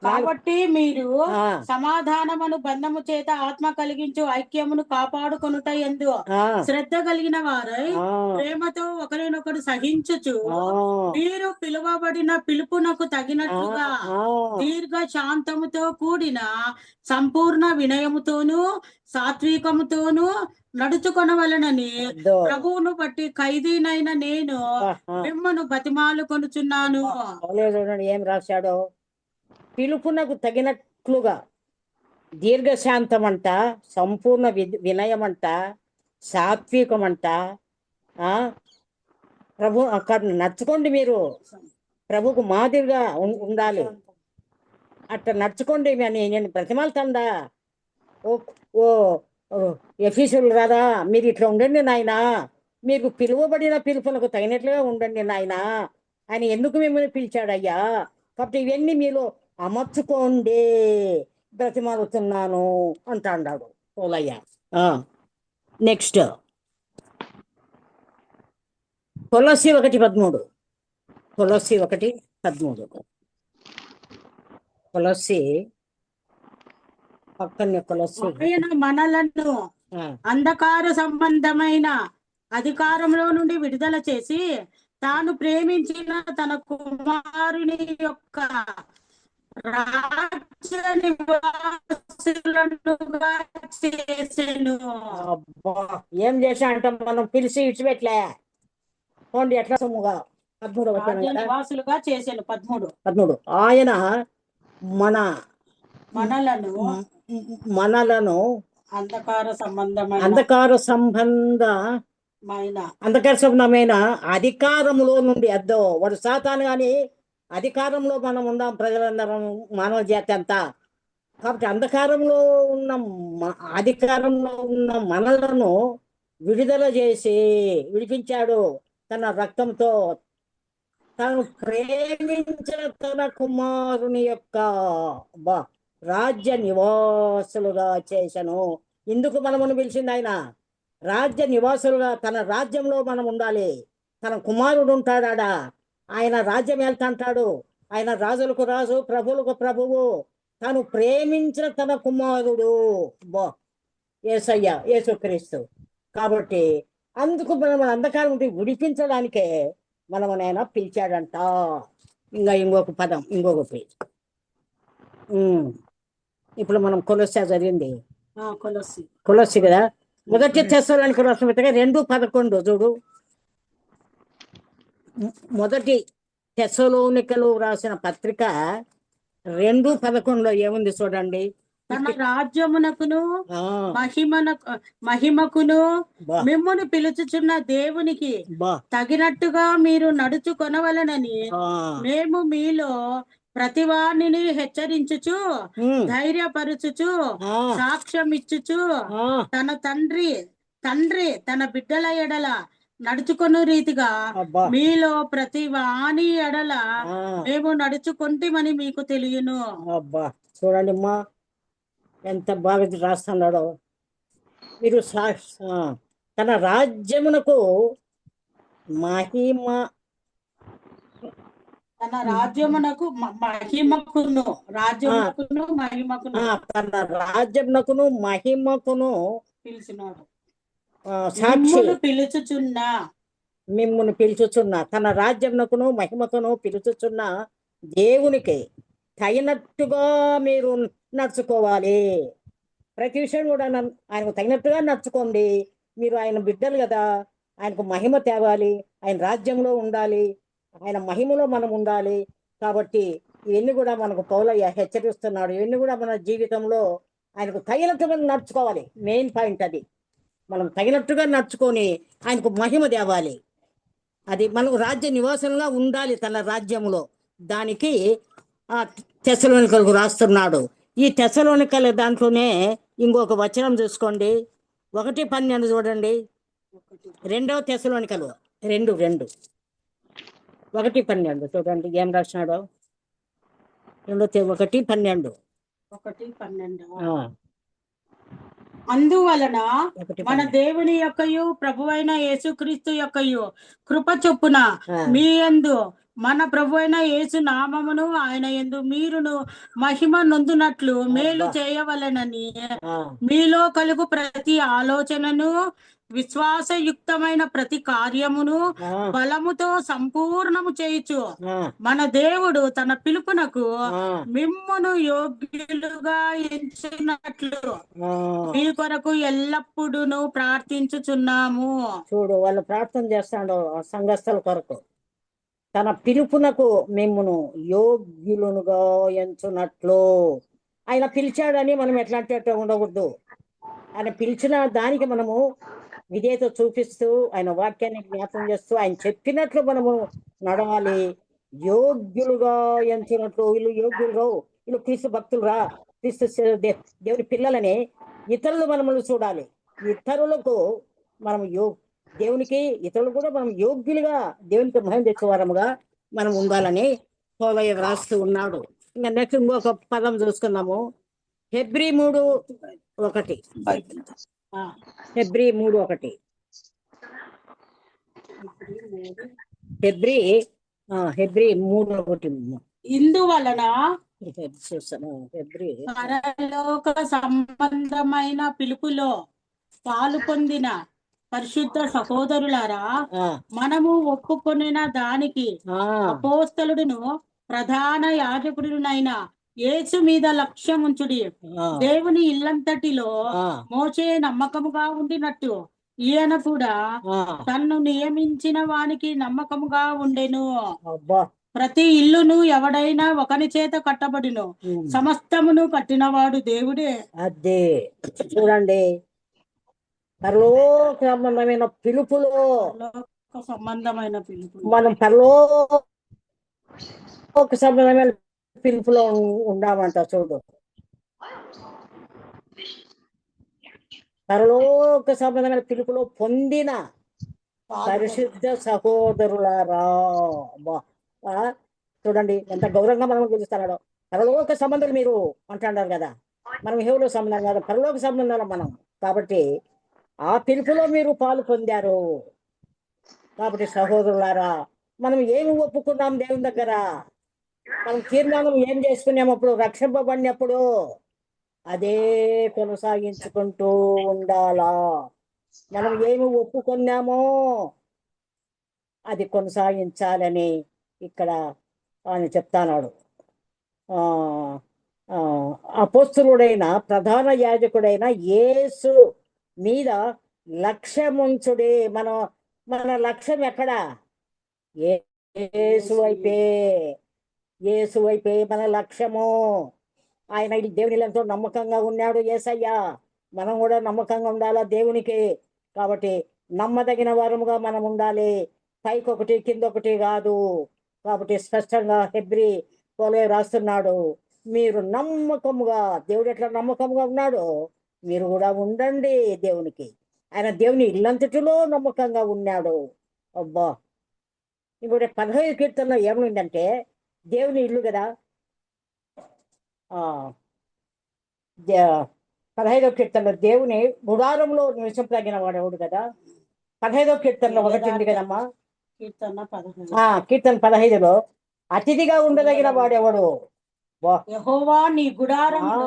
కాబట్టి మీరు ఆ, సమాధానమును బంధము చేత ఆత్మ కలిగించు ఐక్యమును కాపాడుకొనుట యందు ఆ, శ్రద్ధ కలిగిన వారై ఆ, ప్రేమతో ఒకరినొకరు సహించుచు ఆ, మీరు పిలువబడిన పిలుపునకు తగినట్లుగా ఆ, దీర్ఘ శాంతముతో కూడిన సంపూర్ణ వినయముతోను సాత్వికముతోను నడుచుకొనవలనని అద్దో. ప్రభువును బట్టి ఖైదీనైన నేను మిమ్మను బతిమాలుకొనుచున్నాను. పౌలు చూడండి ఏం రాశాడో. పిలుపునకు తగినట్లుగా దీర్ఘశాంతం అంట, సంపూర్ణ వినయం అంట, సాత్వికం అంట. ప్రభు అక్కడ నడుచుకోండి, మీరు ప్రభుకు మాదిరిగా ఉండాలి. అట్లా నడుచుకోండి అని నేను బ్రతిమాలుతుందా? ఓ ఎఫీసులు రాదా, మీరు ఇట్లా ఉండండి నాయనా, మీకు పిలువబడిన పిలుపునకు తగినట్లుగా ఉండండి నాయనా అని ఎందుకు మిమ్మల్ని పిలిచాడయ్యా. కాబట్టి ఇవన్నీ మీలో అమర్చుకోండి, బ్రతిమాలుతున్నాను అంటాడు పోలయ్య. నెక్స్ట్ కొలస్సీ 1:13. కొలస్సీ 1:13. కొలస్సీ పక్కనే కొలస్సీ. ఆయన మనలను అంధకార సంబంధమైన అధికారంలో నుండి విడుదల చేసి తాను ప్రేమించిన తన కుమారుని యొక్క రాజ్య నివాసులనుగా చేసెను. ఏం చేశా అంట, మనం పిలిచి ఇచ్చిపెట్లే పోండి ఎట్లా సొమ్ముగా. 13 నివాసులుగా చేశాను. 13. ఆయన మనలను అంధకార సంబంధమైన అధికారంలో నుండి, అద్దో వాడు సాతాను కానీ అధికారంలో మనం ఉన్నాం, ప్రజలందరం, మానవ జాతి అంతా. కాబట్టి అధికారంలో ఉన్న మనలను విడుదల చేసి విడిపించాడు తన రక్తంతో. తాను ప్రేమించిన తన కుమారుని యొక్క రాజ్య నివాసులుగా చేశాను. ఇందుకు మనమును పిలిచింది ఆయన. రాజ్య నివాసులుగా, తన రాజ్యంలో మనం ఉండాలి. తన కుమారుడు ఉంటాడా, ఆయన రాజ్యం వెళ్తాంటాడు. ఆయన రాజులకు రాజు, ప్రభువులకు ప్రభువు. తాను ప్రేమించిన తన కుమారుడు బా యేసయ్య యేసుక్రీస్తు. కాబట్టి అందుకు మనం అంధకారం నుండి విడిపించడానికే మనమునైనా పిలిచాడంట. ఇంకా ఇంకొక పదం, ఇంకొకటి ఇప్పుడు మనం కొలొస్సే జరిగింది, కొలొస్సే కదా. మొదటి తెస్సలోనికైలకు రాసిన పత్రిక 2:11 చూడు. మొదటి తెస్సలోనికలు రాసిన పత్రిక 2:11 ఏముంది చూడండి. తన రాజ్యమునకును మహిమకును మిమ్మును పిలుచుచున్న దేవునికి తగినట్టుగా మీరు నడుచుకొనవలెనని మేము మీలో ప్రతివానిని హెచ్చరించుచు ధైర్యపరచుచు సాక్ష్యం ఇచ్చుచు తన తండ్రి తన బిడ్డల ఎడల నడుచుకున్న రీతిగా మీలో ప్రతి వాణి ఎడల మేము నడుచుకుంటామని మీకు తెలియను. అబ్బా చూడండి అమ్మా ఎంత బాగా రాస్తున్నాడో. మీరు తన రాజ్యమునకు మహిమ తన రాజ్యమునకు తన రాజ్యమునకును మహిమకును పిలిచినాడు. సాక్షి మిమ్మును పిలుచుచున్న తన రాజ్యమునకును మహిమకును పిలుచుచున్న దేవునికి తగినట్టుగా మీరు నడుచుకోవాలి. ప్రతి విషయం కూడా ఆయనకు తగినట్టుగా నడుచుకోండి. మీరు ఆయన బిడ్డలు కదా, ఆయనకు మహిమ తేవాలి, ఆయన రాజ్యంలో ఉండాలి, ఆయన మహిమలో మనం ఉండాలి. కాబట్టి ఇవన్నీ కూడా మనకు పౌలయ్య హెచ్చరిస్తున్నాడు. ఇవన్నీ కూడా మన జీవితంలో ఆయనకు తగినట్టుగా నడుచుకోవాలి. మెయిన్ పాయింట్ అది. మనం తగినట్టుగా నడుచుకొని ఆయనకు మహిమ తేవాలి. అది మనకు రాజ్య నివాసంగా ఉండాలి తన రాజ్యంలో. దానికి ఆ తెస్సలోనికలకు రాస్తున్నాడు. ఈ తెస్సలోనికల దాంట్లోనే ఇంకొక వచనం చూసుకోండి, 1:12 చూడండి. 2వ తెస్సలోనికలు 2:1 చూడండి ఏం రాసినాడో. 1:12 అందువలన మన దేవుని యొక్కయు ప్రభువైన యేసుక్రీస్తు యొక్కయు కృప చొప్పున మీ యందు మన ప్రభువైన యేసు నామమును ఆయన యందు మీరును మహిమ నొందునట్లు మేలు చేయవలెనని మీలో కలుగు ప్రతి ఆలోచనను విశ్వాసయుక్తమైన ప్రతి కార్యమును బలముతో సంపూర్ణము చేయుచు మన దేవుడు తన పిలుపునకు మిమ్మును యోగ్యులుగా ఎంచినట్లు మీ కొరకు ఎల్లప్పుడూ ప్రార్థించుచున్నాము. చూడు, వాళ్ళు ప్రార్థన చేస్తాడు సంఘస్థల కొరకు. తన పిలుపునకు మిమ్మును యోగ్యులుగా ఎంచునట్లు. ఆయన పిలిచాడని మనం ఎట్లాంటి ఉండకూడదు. ఆయన పిలిచిన దానికి మనము విధేయత చూపిస్తూ ఆయన వాక్యాన్ని జ్ఞాపకం చేస్తూ ఆయన చెప్పినట్లు మనము నడవాలి. యోగ్యులుగా ఎంచినట్లు. వీళ్ళు యోగ్యులు, వీళ్ళు క్రీస్తు భక్తులురా, క్రీస్తు దేవుని పిల్లలని ఇతరులు మనము చూడాలి. ఇతరులకు మనం దేవునికి ఇతరులు కూడా మనం యోగ్యులుగా దేవునికి మహిమ తెచ్చేవారముగా మనం ఉండాలని పౌలయ్య రాస్తూ ఉన్నాడు. ఇంకా నెక్స్ట్ ఇంకొక పదం చూసుకున్నాము. హెబ్రీ 3:1 హెబ్రీ 3:1 హెబ్రీ 3:1 ఇందువలన హెబ్రీ పరలోక సంబంధమైన పిలుపులో పాలు పొందిన పరిశుద్ధ సహోదరులారా, మనము ఒప్పుకొనిన దానికి అపోస్తలుడును ప్రధాన యాజకుడునైన యేసు మీద లక్ష్యం ఉంచుడి. దేవుని ఇల్లంతటిలో మోసే నమ్మకముగా ఉండినట్టు ఈయన కూడా తన్ను నియమించిన వానికి నమ్మకముగా ఉండెను. ప్రతి ఇల్లును ఎవడైనా ఒకని చేత కట్టబడిను, సమస్తమును కట్టినవాడు దేవుడే. అదే చూడండి, పరలోక సంబంధమైన పిలుపులో మనం పరలోక సంబంధమైన పిలుపులో ఉండామంట. చూడు, పరలోక సంబంధమైన పిలుపులో పొందిన పరిశుద్ధ సహోదరులారా. చూడండి ఎంత గౌరవంగా మనం పిలుస్తున్నాడో. పరలోక సంబంధాలు మీరు అంటున్నారు కదా, మనం హేవులో సంబంధం కాదు, పరలోక సంబంధాలు మనం. కాబట్టి ఆ పిలుపులో మీరు పాలు పొందారు. కాబట్టి సహోదరులారా, మనం ఏమి ఒప్పుకున్నాం దేవుని దగ్గర? మనం తీర్మానం ఏం చేసుకున్నాము అప్పుడు రక్షింపబడినప్పుడు అదే కొనసాగించుకుంటూ ఉండాలా. మనం ఏమి ఒప్పుకున్నామో అది కొనసాగించాలని ఇక్కడ ఆయన చెప్తాన్నాడు. ఆ ఆ, అపోస్తలుడైన ప్రధాన యాజకుడైన యేసు మీద లక్ష్యముంచుడే. మన లక్ష్యం ఎక్కడ? యేసు వైపే. యేసు వైపే మన లక్ష్యము. ఆయన ఈ దేవుని ఎంతో నమ్మకంగా ఉన్నాడు యేసయ్య. మనం కూడా నమ్మకంగా ఉండాలా దేవునికి. కాబట్టి నమ్మదగిన వారముగా మనం ఉండాలి, పైకొకటి కిందొకటి కాదు. కాబట్టి స్పష్టంగా హెబ్రీ పోలే రాస్తున్నాడు, మీరు నమ్మకముగా, దేవుడు ఎట్లా నమ్మకముగా ఉన్నాడో మీరు కూడా ఉండండి దేవునికి. ఆయన దేవుని ఇల్లంతటిలో నమ్మకంగా ఉన్నాడు. అబ్బా, ఇంకోటి 15 కీర్తనలో ఏమైందంటే దేవుని ఇల్లు కదా. ఆ 15వ కీర్తనలో దేవుని గుడారంలో నివసింపదగిన వాడు ఎవడు కదా. 15వ కీర్తనలో ఒకటి ఉంది కదమ్మా. కీర్తన 15. కీర్తన 15లో అతిథిగా ఉండదగిన వాడెవడు? యెహోవా నీ గుడారంలో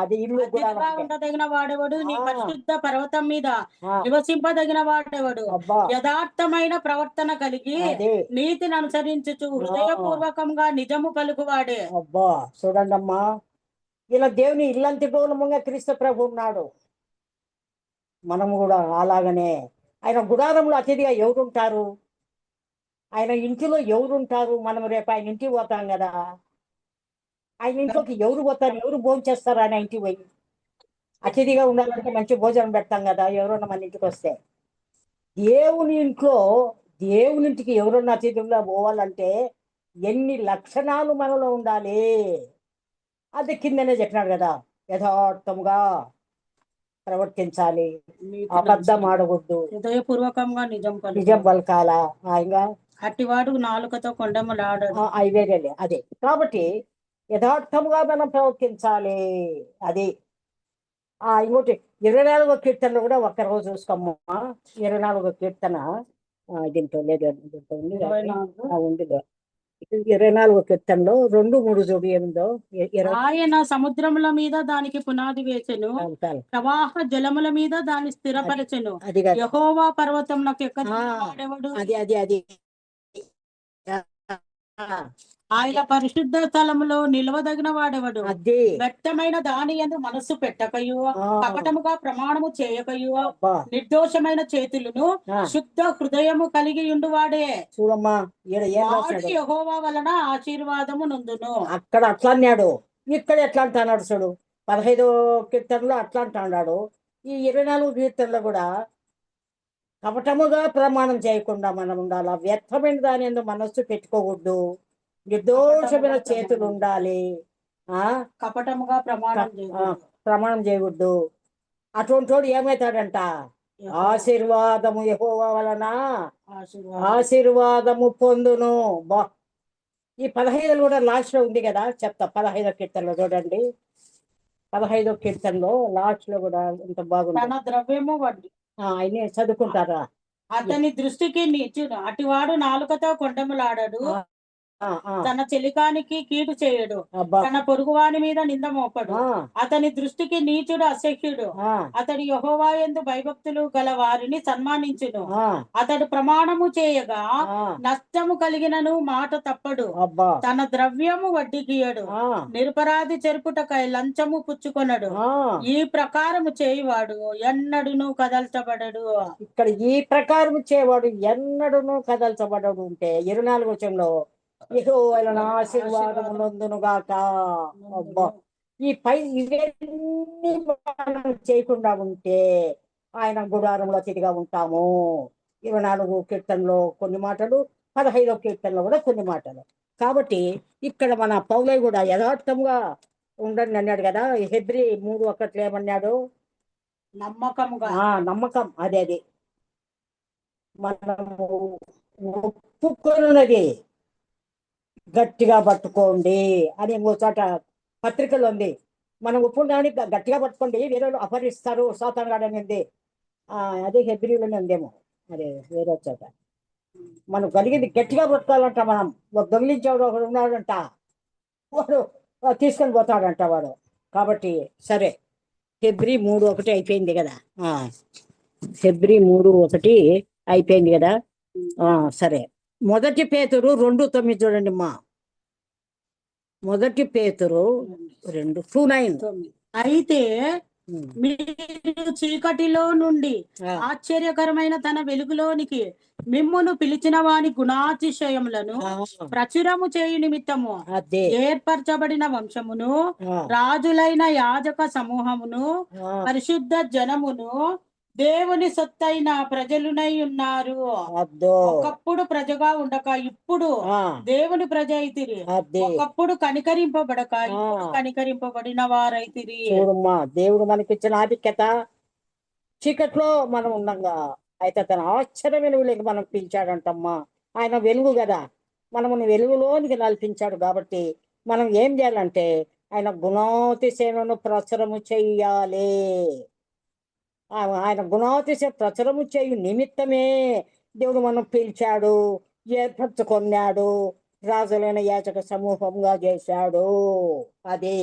అది ఇల్లు అతిథిగా ఉండదగిన వాడెవడు? నీ పరిశుద్ధ పర్వతం మీద ఆ, నివసింపదగిన వాడెవడు? అబ్బా యథార్థమైన ప్రవర్తన కలిగి అదే. నీతిని అనుసరించుచు హృదయపూర్వకంగా నిజము పలుకువాడే. అబ్బా చూడండమ్మా, ఇలా దేవుని ఇల్లంతటోనముగా క్రీస్తు ప్రభు ఉన్నాడు. మనము కూడా అలాగనే ఆయన గుడారంలో అతిథిగా ఎవరుంటారు? ఆయన ఇంటిలో ఎవరుంటారు? మనం రేపు ఆయన ఇంటికి పోతాం కదా. ఆయన ఇంట్లోకి ఎవరు పోతారు? ఎవరు భోజనం చేస్తారు? ఆయన ఇంటికి పోయి అతిథిగా ఉండాలంటే మంచి భోజనం పెడతాం కదా ఎవరన్నా మన ఇంటికి వస్తే. దేవుని ఇంట్లో, దేవుని ఇంటికి ఎవరన్నా అతిథిగా పోవాలంటే ఎన్ని లక్షణాలు మనలో ఉండాలి. అది కిందనే చెప్పినాడు కదా, యథార్థముగా ప్రవర్తించాలి, అబద్ధం ఆడకూడదు, హృదయపూర్వకంగా నిజం పలకాల, ఇంకా అట్టివాడు నాలుకతో కొండములాడడు. అవి వేరేలే. అదే కాబట్టి యథార్థముగా మనం ప్రవర్తించాలి. అది ఇంకోటి 24వ కీర్తనలో కూడా ఒక్కరోజు చూసుకోమ్మా. 24వ కీర్తన దీంట్లో లేదు, దీంట్లో ఉంది, ఉంది. 24వ కీర్తనలో 2, 3 చూడు ఏముందో. ఆయన సముద్రముల మీద దానికి పునాది వేసెను, ప్రవాహ జలముల మీద దాన్ని స్థిరపరచెను. అది యెహోవా పర్వతం నాకు ఎక్కడెవడు? అది అది అది ఆయన పరిశుద్ధ స్థలములో నిలవదగిన వాడెవడు? వ్యక్తమైన దాని యందు మనస్సు పెట్టకయు, కపటముగా ప్రమాణము చేయకయు, నిర్దోషమైన చేతులను శుద్ధ హృదయము కలిగి ఉండువాడే. చూడమ్మా, యెహోవా వలన ఆశీర్వాదము నొందును. అక్కడ అట్లా అన్నాడు, ఇక్కడ ఎట్లా అంటున్నాడు చూడు. 15వ కీర్తనలో అట్లా అంటున్నాడు, ఈ 24వ కీర్తనలో కూడా కపటముగా ప్రమాణం చేయకుండా మనం ఉండాలి. వ్యర్థమైన దాని యందు మనస్సు పెట్టుకోకూడదు, నిర్దోషమైన చేతులు ఉండాలి, కపటముగా ప్రమాణం చేయకూడదు. అటువంటి వాడు ఏమవుతాడంట? ఆశీర్వాదము యెహోవా వలన ఆశీర్వాదము పొందును. బా, ఈ 15 కూడా లాస్ట్ లో ఉంది కదా, చెప్తా. 15వ కీర్తనలో చూడండి, 15వ కీర్తనలో లాస్ట్ లో కూడా ఎంత బాగుంది. తన ద్రవ్యము వడ్డీ ఆయన చదువుకుంటారా? అతని దృష్టికి నీచుడు, అటివాడు నాలుకతో కొండములాడడు, తన చెలికానికి కీడు చేయడు, తన పొరుగువాని మీద నింద మోపడు. అతని దృష్టికి నీచుడు అసహ్యుడు, అతడు యెహోవా యందు భయభక్తులు గల వారిని సన్మానించును. అతడు ప్రమాణము చేయగా నష్టము కలిగినను మాట తప్పడు, తన ద్రవ్యము వడ్డీకియడు, నిరపరాధి చెరుపుటకై లంచము పుచ్చుకొనడు. ఈ ప్రకారము చేయువాడు ఎన్నడును కదల్చబడడు. ఇక్కడ ఈ ప్రకారం చేయవాడు ఎన్నడును కదల్చబడడు అంటే 24వ వచనంలో యెహోవా ఆశీర్వాదము నొందునుగాక. అబ్బా, ఈ పై ఇవన్నీ మనం చేయకుండా ఉంటే ఆయన గుడారంలో అతిథిగా ఉంటాము. 24వ కీర్తనలో కొన్ని మాటలు, 15వ కీర్తనలో కూడా కొన్ని మాటలు. కాబట్టి ఇక్కడ మన పౌలయ్య కూడా యథార్థంగా ఉండండి అన్నాడు కదా. హెబ్రీ 3:1 ఏమన్నాడు? నమ్మకముగా. నమ్మకం, అదే అది మనము ఒప్పుకున్నది గట్టిగా పట్టుకోండి అని ఇంకో చోట పత్రికలు ఉంది. మనం ఒప్పుకోవడానికి గట్టిగా పట్టుకోండి, వేరే అపహరిస్తారు సాతానుగాడు అనేది. అదే హెబ్రీలోనే ఉందేమో, అదే వేరే చోట. మనం కలిగింది గట్టిగా పట్టుకోవాలంట. మనం దొంగిలించేవాడు ఒకడు ఉన్నాడంట, వాడు తీసుకొని పోతాడంట వాడు. కాబట్టి సరే, ఫిబ్రవరి 3:1 అయిపోయింది కదా. ఫిబ్రవరి 3:1 అయిపోయింది కదా. సరే, 1 పేతురు 2:9 చూడండి అమ్మా. 1 పేతురు 2:9. అయితే మీరు చీకటిలో నుండి ఆశ్చర్యకరమైన తన వెలుగులోనికి మిమ్మును పిలిచిన వాని గుణాతిశయములను ప్రచురము చేయు నిమిత్తము ఏర్పరచబడిన వంశమును, రాజులైన యాజక సమూహమును, పరిశుద్ధ జనమును, దేవుని సొత్తైన ప్రజలునై ఉన్నారు. ఒకప్పుడు ప్రజగా ఉండక ఇప్పుడు దేవుని ప్రజ అయితిరి. ఒకప్పుడు కనికరింపబడక ఇప్పుడు కనికరింపబడిన వారైతిరి. చూడమ్మా, దేవుడు మనకిచ్చిన ఆధిక్యత. చీకట్లో మనం ఉండంగా అయితే తన ఆశ్చర్యమైన వెలుగులోకి మనం పిలిచాడంటమ్మా. ఆయన వెలుగు కదా, మనముని వెలుగులోనికి నడిపించాడు. కాబట్టి మనం ఏం చేయాలంటే ఆయన గుణాతిశయమును ప్రచురము చెయ్యాలి. ఆయన గుణాతిశయ ప్రచురము చేయు నిమిత్తమే దేవుడు మనం పిలిచాడు, ఏర్పరచుకొన్నాడు, రాజులైన యాచక సమూహంగా చేశాడు. అది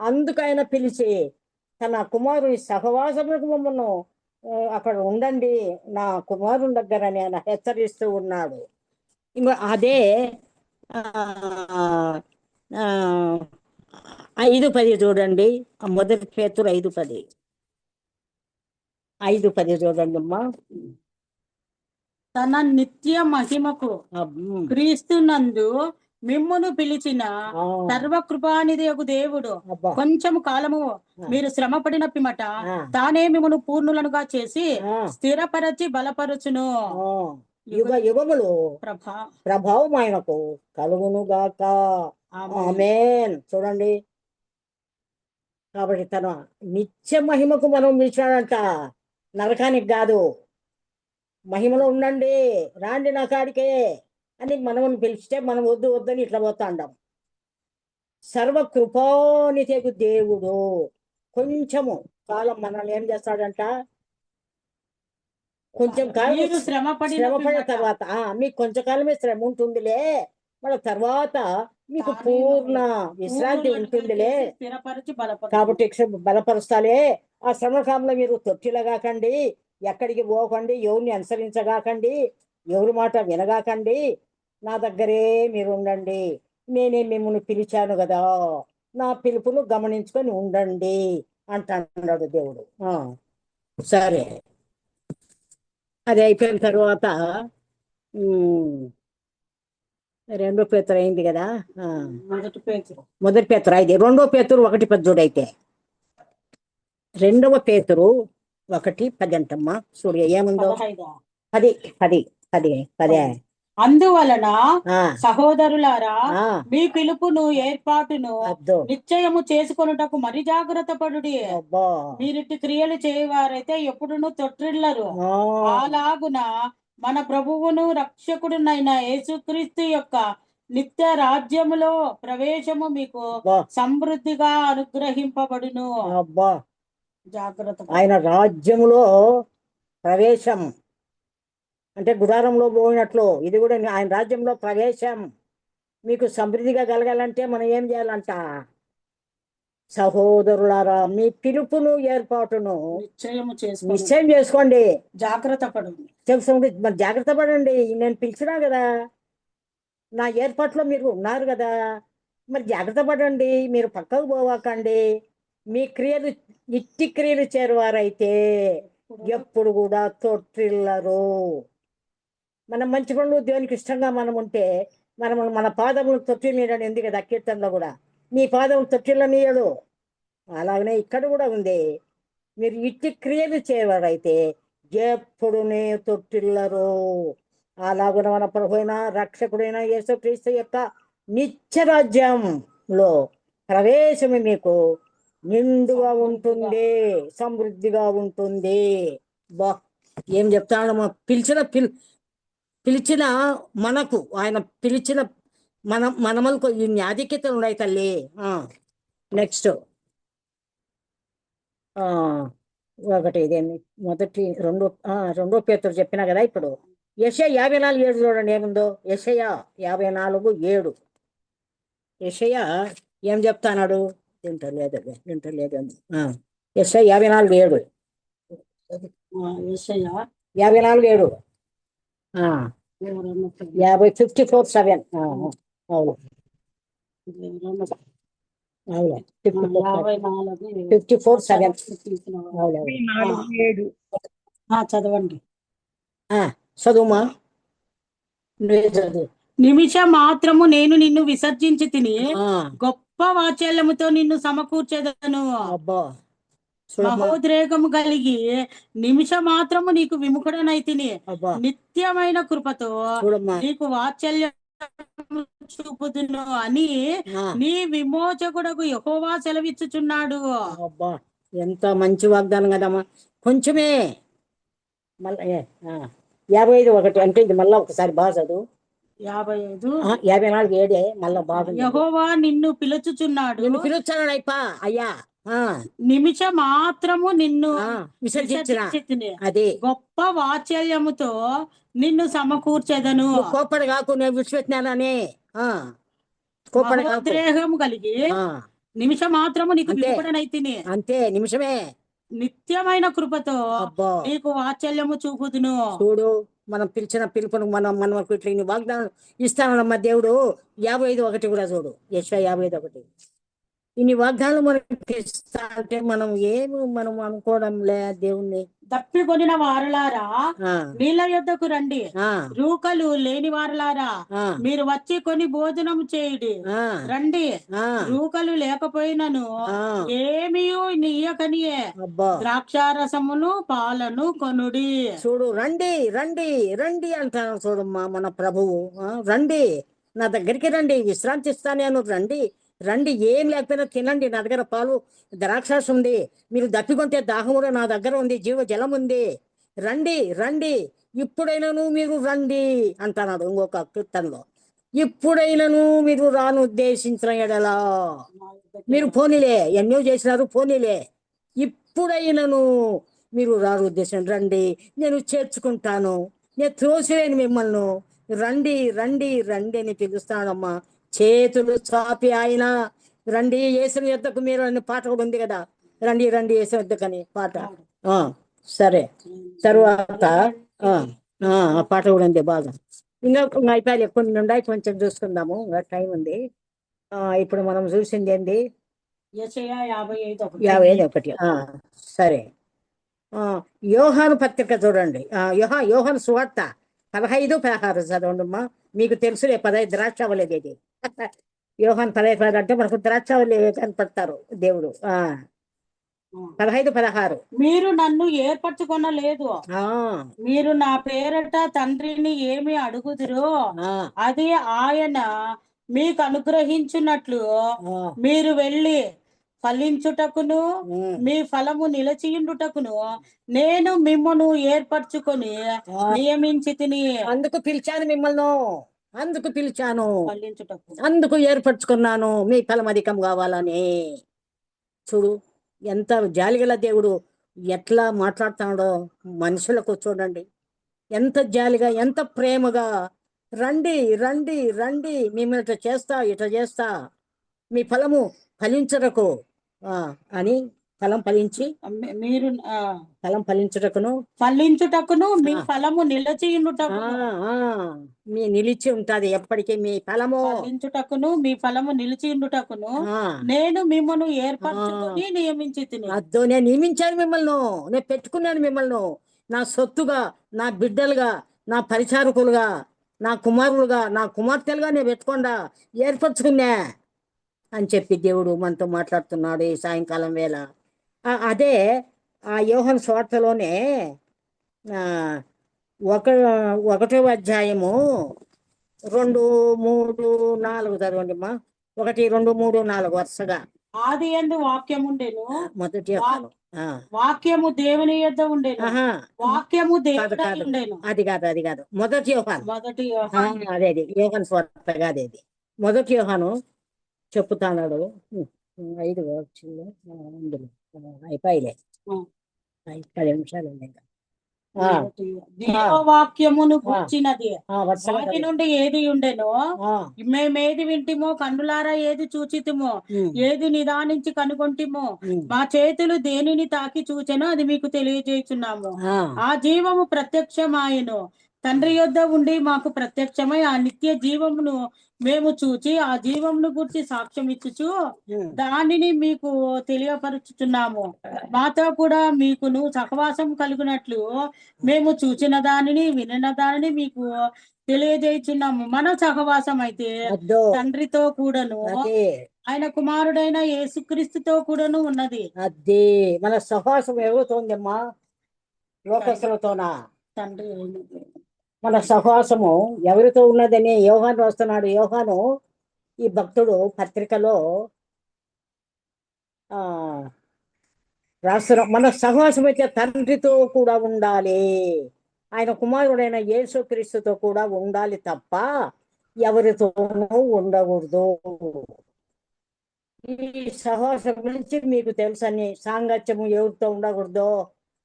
అందుకైనా పిలిచి తన కుమారుని సహవాసములకు మమ్మల్ని అక్కడ ఉండండి నా కుమారుని దగ్గర అని ఆయన హెచ్చరిస్తూ ఉన్నాడు. ఇంకా అదే 5:10 చూడండి. 1 పేతురు 5:10. 5:10 చూడండి అమ్మా. తన నిత్య మహిమకు క్రీస్తునందు మిమ్మును పిలిచిన సర్వకృపానిధియగు దేవుడు కొంచెం కాలము మీరు శ్రమ పడిన పిమ్మట తానే మిమ్మను పూర్ణులనుగా చేసి స్థిరపరచి బలపరచును. యుగ యుగములు ప్రభావం ఆయనకు కలుగును గాక. ఆమేన్. చూడండి, కాబట్టి తన నిత్య మహిమకు మనం పిలిచాడంట, నరకానికి కాదు. మహిమలో ఉండండి, రాండి నా కాడికే అని మనమని పిలిస్తే మనం వద్దు వద్దని ఇట్లా పోతాండం. సర్వకృపానిధియగు దేవుడు కొంచెము కాలం మనల్ని ఏం చేస్తాడంట, కొంచెం కాలం శ్రమపడిన తర్వాత మీకు కొంచెం కాలమే శ్రమ ఉంటుందిలే, మన తర్వాత మీకు పూర్ణ విశ్రాంతి ఉంటుందిలే. కాబట్టి బలపరుస్తాలే. ఆ శ్రమకాలంలో మీరు తొట్టిలగాకండి, ఎక్కడికి పోకండి, ఎవరిని అనుసరించగాకండి, ఎవరి మాట వినగాకండి, నా దగ్గరే మీరు ఉండండి. నేనే మిమ్మల్ని పిలిచాను కదా, నా పిలుపును గమనించుకొని ఉండండి అంటున్నాడు దేవుడు. సరే, అది అయిపోయిన తర్వాత 2 పేతురు అయింది కదా. 1 పేతురు 5. 2 పేతురు 1:10 చూడైతే. 2 పేతురు 1:10 అంటమ్మా. సూర్య ఏముందో 10. అందువలన సహోదరులారా, మీ పిలుపును ఏర్పాటును నిశ్చయము చేసుకొనుటకు మరి జాగ్రత్త పడుడి. మీరిటి క్రియలు చేయవారైతే ఎప్పుడును తొట్టిల్లరు. అలాగున మన ప్రభువును రక్షకుడునైన యేసుక్రీస్తు యొక్క నిత్య రాజ్యములో ప్రవేశము మీకు సమృద్ధిగా అనుగ్రహింపబడును. జాగ్రత్త. ఆయన రాజ్యములో ప్రవేశం అంటే గుడారంలో పోయినట్లు ఇది కూడా ఆయన రాజ్యంలో ప్రవేశం మీకు సమృద్ధిగా కలగాలంటే మనం ఏం చేయాలంట, సహోదరులారా మీ పిలుపును ఏర్పాటును నిశ్చయం చేసుకోండి, జాగ్రత్త పడండి. తెలుసుకోండి, మరి జాగ్రత్త పడండి. నేను పిలిచినా కదా, నా ఏర్పాట్లో మీరు ఉన్నారు కదా, మరి జాగ్రత్త పడండి. మీరు పక్కకు పోవాకండి. మీ క్రియలు ఇట్టి క్రియలు చేరువారైతే ఎప్పుడు కూడా తొట్టిల్లరు. మనం మంచి పనులు దేవునికి ఇష్టంగా మనం ఉంటే మన పాదములు తొట్టిల్లని ఉంది కదా కీర్తనలో కూడా, నీ పాదములు తొట్టిల్లనీయడు. అలాగనే ఇక్కడ కూడా ఉంది, మీరు ఇట్టి క్రియలు చేయవారైతే ఎప్పుడునే తొట్టిల్లరు. అలాగున మన ప్రభువైన రక్షకుడైన యేసుక్రీస్తు యొక్క నిత్యరాజ్యంలో ప్రవేశము మీకు నిండుగా ఉంటుంది, సమృద్ధిగా ఉంటుంది. బా ఏం చెప్తాడు, పిలిచిన మనకు ఆయన పిలిచిన మనమలకు ఇన్ని ఆధిక్యతలు ఉన్నాయి తల్లి. నెక్స్ట్ 1 ఇదేమి 2 పేతురు చెప్పినా కదా. ఇప్పుడు యెషయా 54:7 చూడండి ఏముందో. యెషయా 54:7. యెషయా ఏం చెప్తాన్నాడు? వింటలేదు. యెషయా 54:7. యేషయ్యా 54:7. ఎవరన్నా 54:7. అవును, అవును. 54:7. అవును. 4:7. చదవండి. చదువుమా, నువ్వే చదువు. నిమిషం మాత్రము నేను నిన్ను విసర్జించి తిని ఆ, గొప్ప వాత్సల్యముతో నిన్ను సమకూర్చెదను. అబ్బా చూడమ్మా, మహోద్రేకము కలిగి నిమిషం మాత్రము నీకు విముఖుడనైతిని. అబ్బా నిత్యమైన కృపతో చూడమ్మా. నీకు వాత్సల్యం చూపుదును అని ఆ, నీ విమోచకుడకు యెహోవా సెలవిచ్చుచున్నాడు. అబ్బా ఎంత మంచి వాగ్దానం కదమ్మా. కొంచెమే మళ్ళా 55:1 అంటే ఇది మళ్ళా ఒకసారి బాగా చదువు. 55 54:7 మళ్ళా బాగుంది. యెహోవా నిన్ను పిలుచుచున్నాడు. నిన్ను పిలుస్తాను అయిపా అయ్యా. నిమిషం మాత్రము నిన్ను విసర్జించిన విసర్జించితిని. అది గొప్ప వాత్సల్యముతో నిన్ను సమకూర్చెదను. కోపడి కాకు, నేను విడిచిపెట్టినానని. కోపడి కాకు. మహోద్రేకము కలిగి నిమిషం మాత్రము నీకు అంతే. విముఖుడనైతిని. అంతే, నిమిషమే. నిత్యమైన కృపతో అబ్బా నీకు వాత్సల్యము చూపుదును. చూడు, మనం పిలిచిన పిలుపును మనం ఇట్లా ఇన్ని వాగ్దానం ఇస్తానమ్మా దేవుడు. 55:1 కూడా చూడు, యెషయా 55:1. ఇన్ని వాగ్దానాలు మనకి ఇస్తా అంటే మనం అనుకోవడంలే దేవుణ్ణి. దప్పికొనిన వారలారా నీళ్ళ యొద్దకు రండి. రూకలు లేని వారలారా మీరు వచ్చి కొని భోజనం చేయుడి. రండి, రూకలు లేకపోయినను ఏమీ నీయకనియే ద్రాక్షారసమును పాలను కొనుడి. చూడు, రండి రండి రండి అంటాను చూడమ్మా మన ప్రభువు. రండి, నా దగ్గరికి రండి, విశ్రాంతి ఇస్తాను నేను. రండి రండి, ఏం లేకపోయినా తినండి, నా దగ్గర పాలు ద్రాక్షారసం ఉంది. మీరు దప్పికొంటే దాహం కూడా నా దగ్గర ఉంది, జీవ జలం ఉంది. రండి రండి, ఇప్పుడైనాను మీరు రండి అంటున్నాడు ఇంకొక కీర్తనలో. ఇప్పుడైనాను మీరు రాను ఉద్దేశించిన ఎడలా మీరు పోనీలే, ఎన్నో చేసినారు పోనీలే, ఇప్పుడైనాను మీరు రాను ఉద్దేశం. రండి, నేను చేర్చుకుంటాను, నేను త్రోసివేయను మిమ్మల్ని. రండి రండి రండి అని పిలుస్తానమ్మా. చేతులు చాపి ఆయన రండి యేసు యొద్దకు మీరు అనే పాట కూడా ఉంది కదా, రండి రండి యేసు యొద్దకని పాట. సరే, తరువాత ఆ పాట కూడా ఉంది బాగా. ఇంకా అయిపోయాలి, కొన్ని ఉన్నాయి, కొంచెం చూసుకుందాము, ఇంకా టైం ఉంది. ఇప్పుడు మనం చూసింది ఏంది? యెషయా 55:1. సరే, యోహాను పత్రిక చూడండి. యోహాను సువార్త 15:16 చదవండమ్మా. మీకు తెలుసులే, 15 ద్రాక్షావలేదు ఇది. యోహాను 15:16 అంటే మనకు ద్రాక్షావళి కనపడతారు దేవుడు. 15:16. మీరు నన్ను ఏర్పరచుకొనలేదు, మీరు నా పేరట తండ్రిని ఏమి అడుగుదురో అది ఆయన మీకు అనుగ్రహించున్నట్లు మీరు వెళ్ళి ఫలించుటకును మీ ఫలము నిలచియుండుటకును నేను మిమ్మను ఏర్పరచుకొని నియమించి తిని. అందుకు పిలిచాను మిమ్మల్ని, అందుకు పిలిచాను, ఫలించుటకు అందుకు ఏర్పరచుకున్నాను, మీ ఫలం అధికం కావాలని. చూడు, ఎంత జాలిగల దేవుడు, ఎట్లా మాట్లాడుతున్నాడో మనుషులకు. చూడండి ఎంత జాలిగా, ఎంత ప్రేమగా. రండి రండి రండి, మిమ్మల్ని ఇట్లా చేస్తా మీ ఫలము ఫలించటకు అని. ఫలం ఫలించి మీరు ఫలం ఫలించుటకును మీ ఫలము నిలిచియుండుటకు. మీ నిలిచి ఉంటది ఎప్పటికీ మీ ఫలము. ఫలించుటకును మీ ఫలము నిలిచియుండుటకును నేను మిమ్మల్ని ఏర్పరచుకొని నియమించి తిని. అద్దో, నేను నియమించాను మిమ్మల్ని, నేను పెట్టుకున్నాను మిమ్మల్ని నా సొత్తుగా, నా బిడ్డలుగా, నా పరిచారకులుగా, నా కుమారులుగా, నా కుమార్తెలుగా నేను పెట్టుకుండా ఏర్పరచుకున్నా అని చెప్పి దేవుడు మనతో మాట్లాడుతున్నాడు ఈ సాయంకాలం వేళ. అదే ఆ యోహాను సువార్తలోనే 1వ అధ్యాయము 2, 3, 4 చదవండి అమ్మా. 1, 2, 3, 4 వరుసగా. ఆది యందు వాక్యముండెను, మొదటి వాక్యము దేవుని యొద్ద ఉండెను, వాక్యము దేవుడై ఉండెను. అది కాదు మొదటి యోహాను. అదే యోహాను సువార్త కాదు, ఇది మొదటి యోహాను చెప్పుతాడు. 5 వచ్చింది, అయిపోయిలే, 10 నిమిషాలు ఉంది ఇంకా. ఆ, జీవవాక్యమును ఆ, గూర్చినది. వరుసగా వాటి చదువు. నుండి ఏది ఉండెనో, ఆ, మేమేది వింటిమో, కన్నులారా ఏది చూచితిమో, ఉమ్, ఏది నిదానించి కనుగొంటిమో, ఉమ్, మా చేతులు దేనిని తాకి చూచెనో అది మీకు తెలియజేయుచున్నాము. ఆ, ఆ జీవము ప్రత్యక్షమాయెను, తండ్రి యొద్ద ఉండి మాకు ప్రత్యక్షమై ఆ నిత్య జీవమును మేము చూచి ఆ జీవమును గురించి సాక్ష్యం ఇచ్చుచు ఉమ్, దానిని మీకు తెలియపరుచుచున్నాము. మాతో కూడా మీకును సహవాసం కలుగునట్లు మేము చూచిన దానిని వినిన దానిని మీకు తెలియజేయుచున్నాము. మన సహవాసం అయితే అద్దో తండ్రితో కూడాను అదే ఆయన కుమారుడైన యేసుక్రీస్తుతో కూడాను ఉన్నది. అదే మన సహవాసం ఎవరుతోందమ్మా? లోకస్తులతోనా? తండ్రి మన సహవాసము ఎవరితో ఉన్నదని యోహాను వస్తున్నాడు. యోహాను ఈ భక్తుడు పత్రికలో ఆ రాస్తున్న మన సహవాసం అయితే తండ్రితో కూడా ఉండాలి, ఆయన కుమారుడైన యేసుక్రీస్తుతో కూడా ఉండాలి తప్ప ఎవరితోనూ ఉండకూడదు. ఈ సహవాసం గురించి మీకు తెలుసు, అని సాంగత్యము ఎవరితో ఉండకూడదు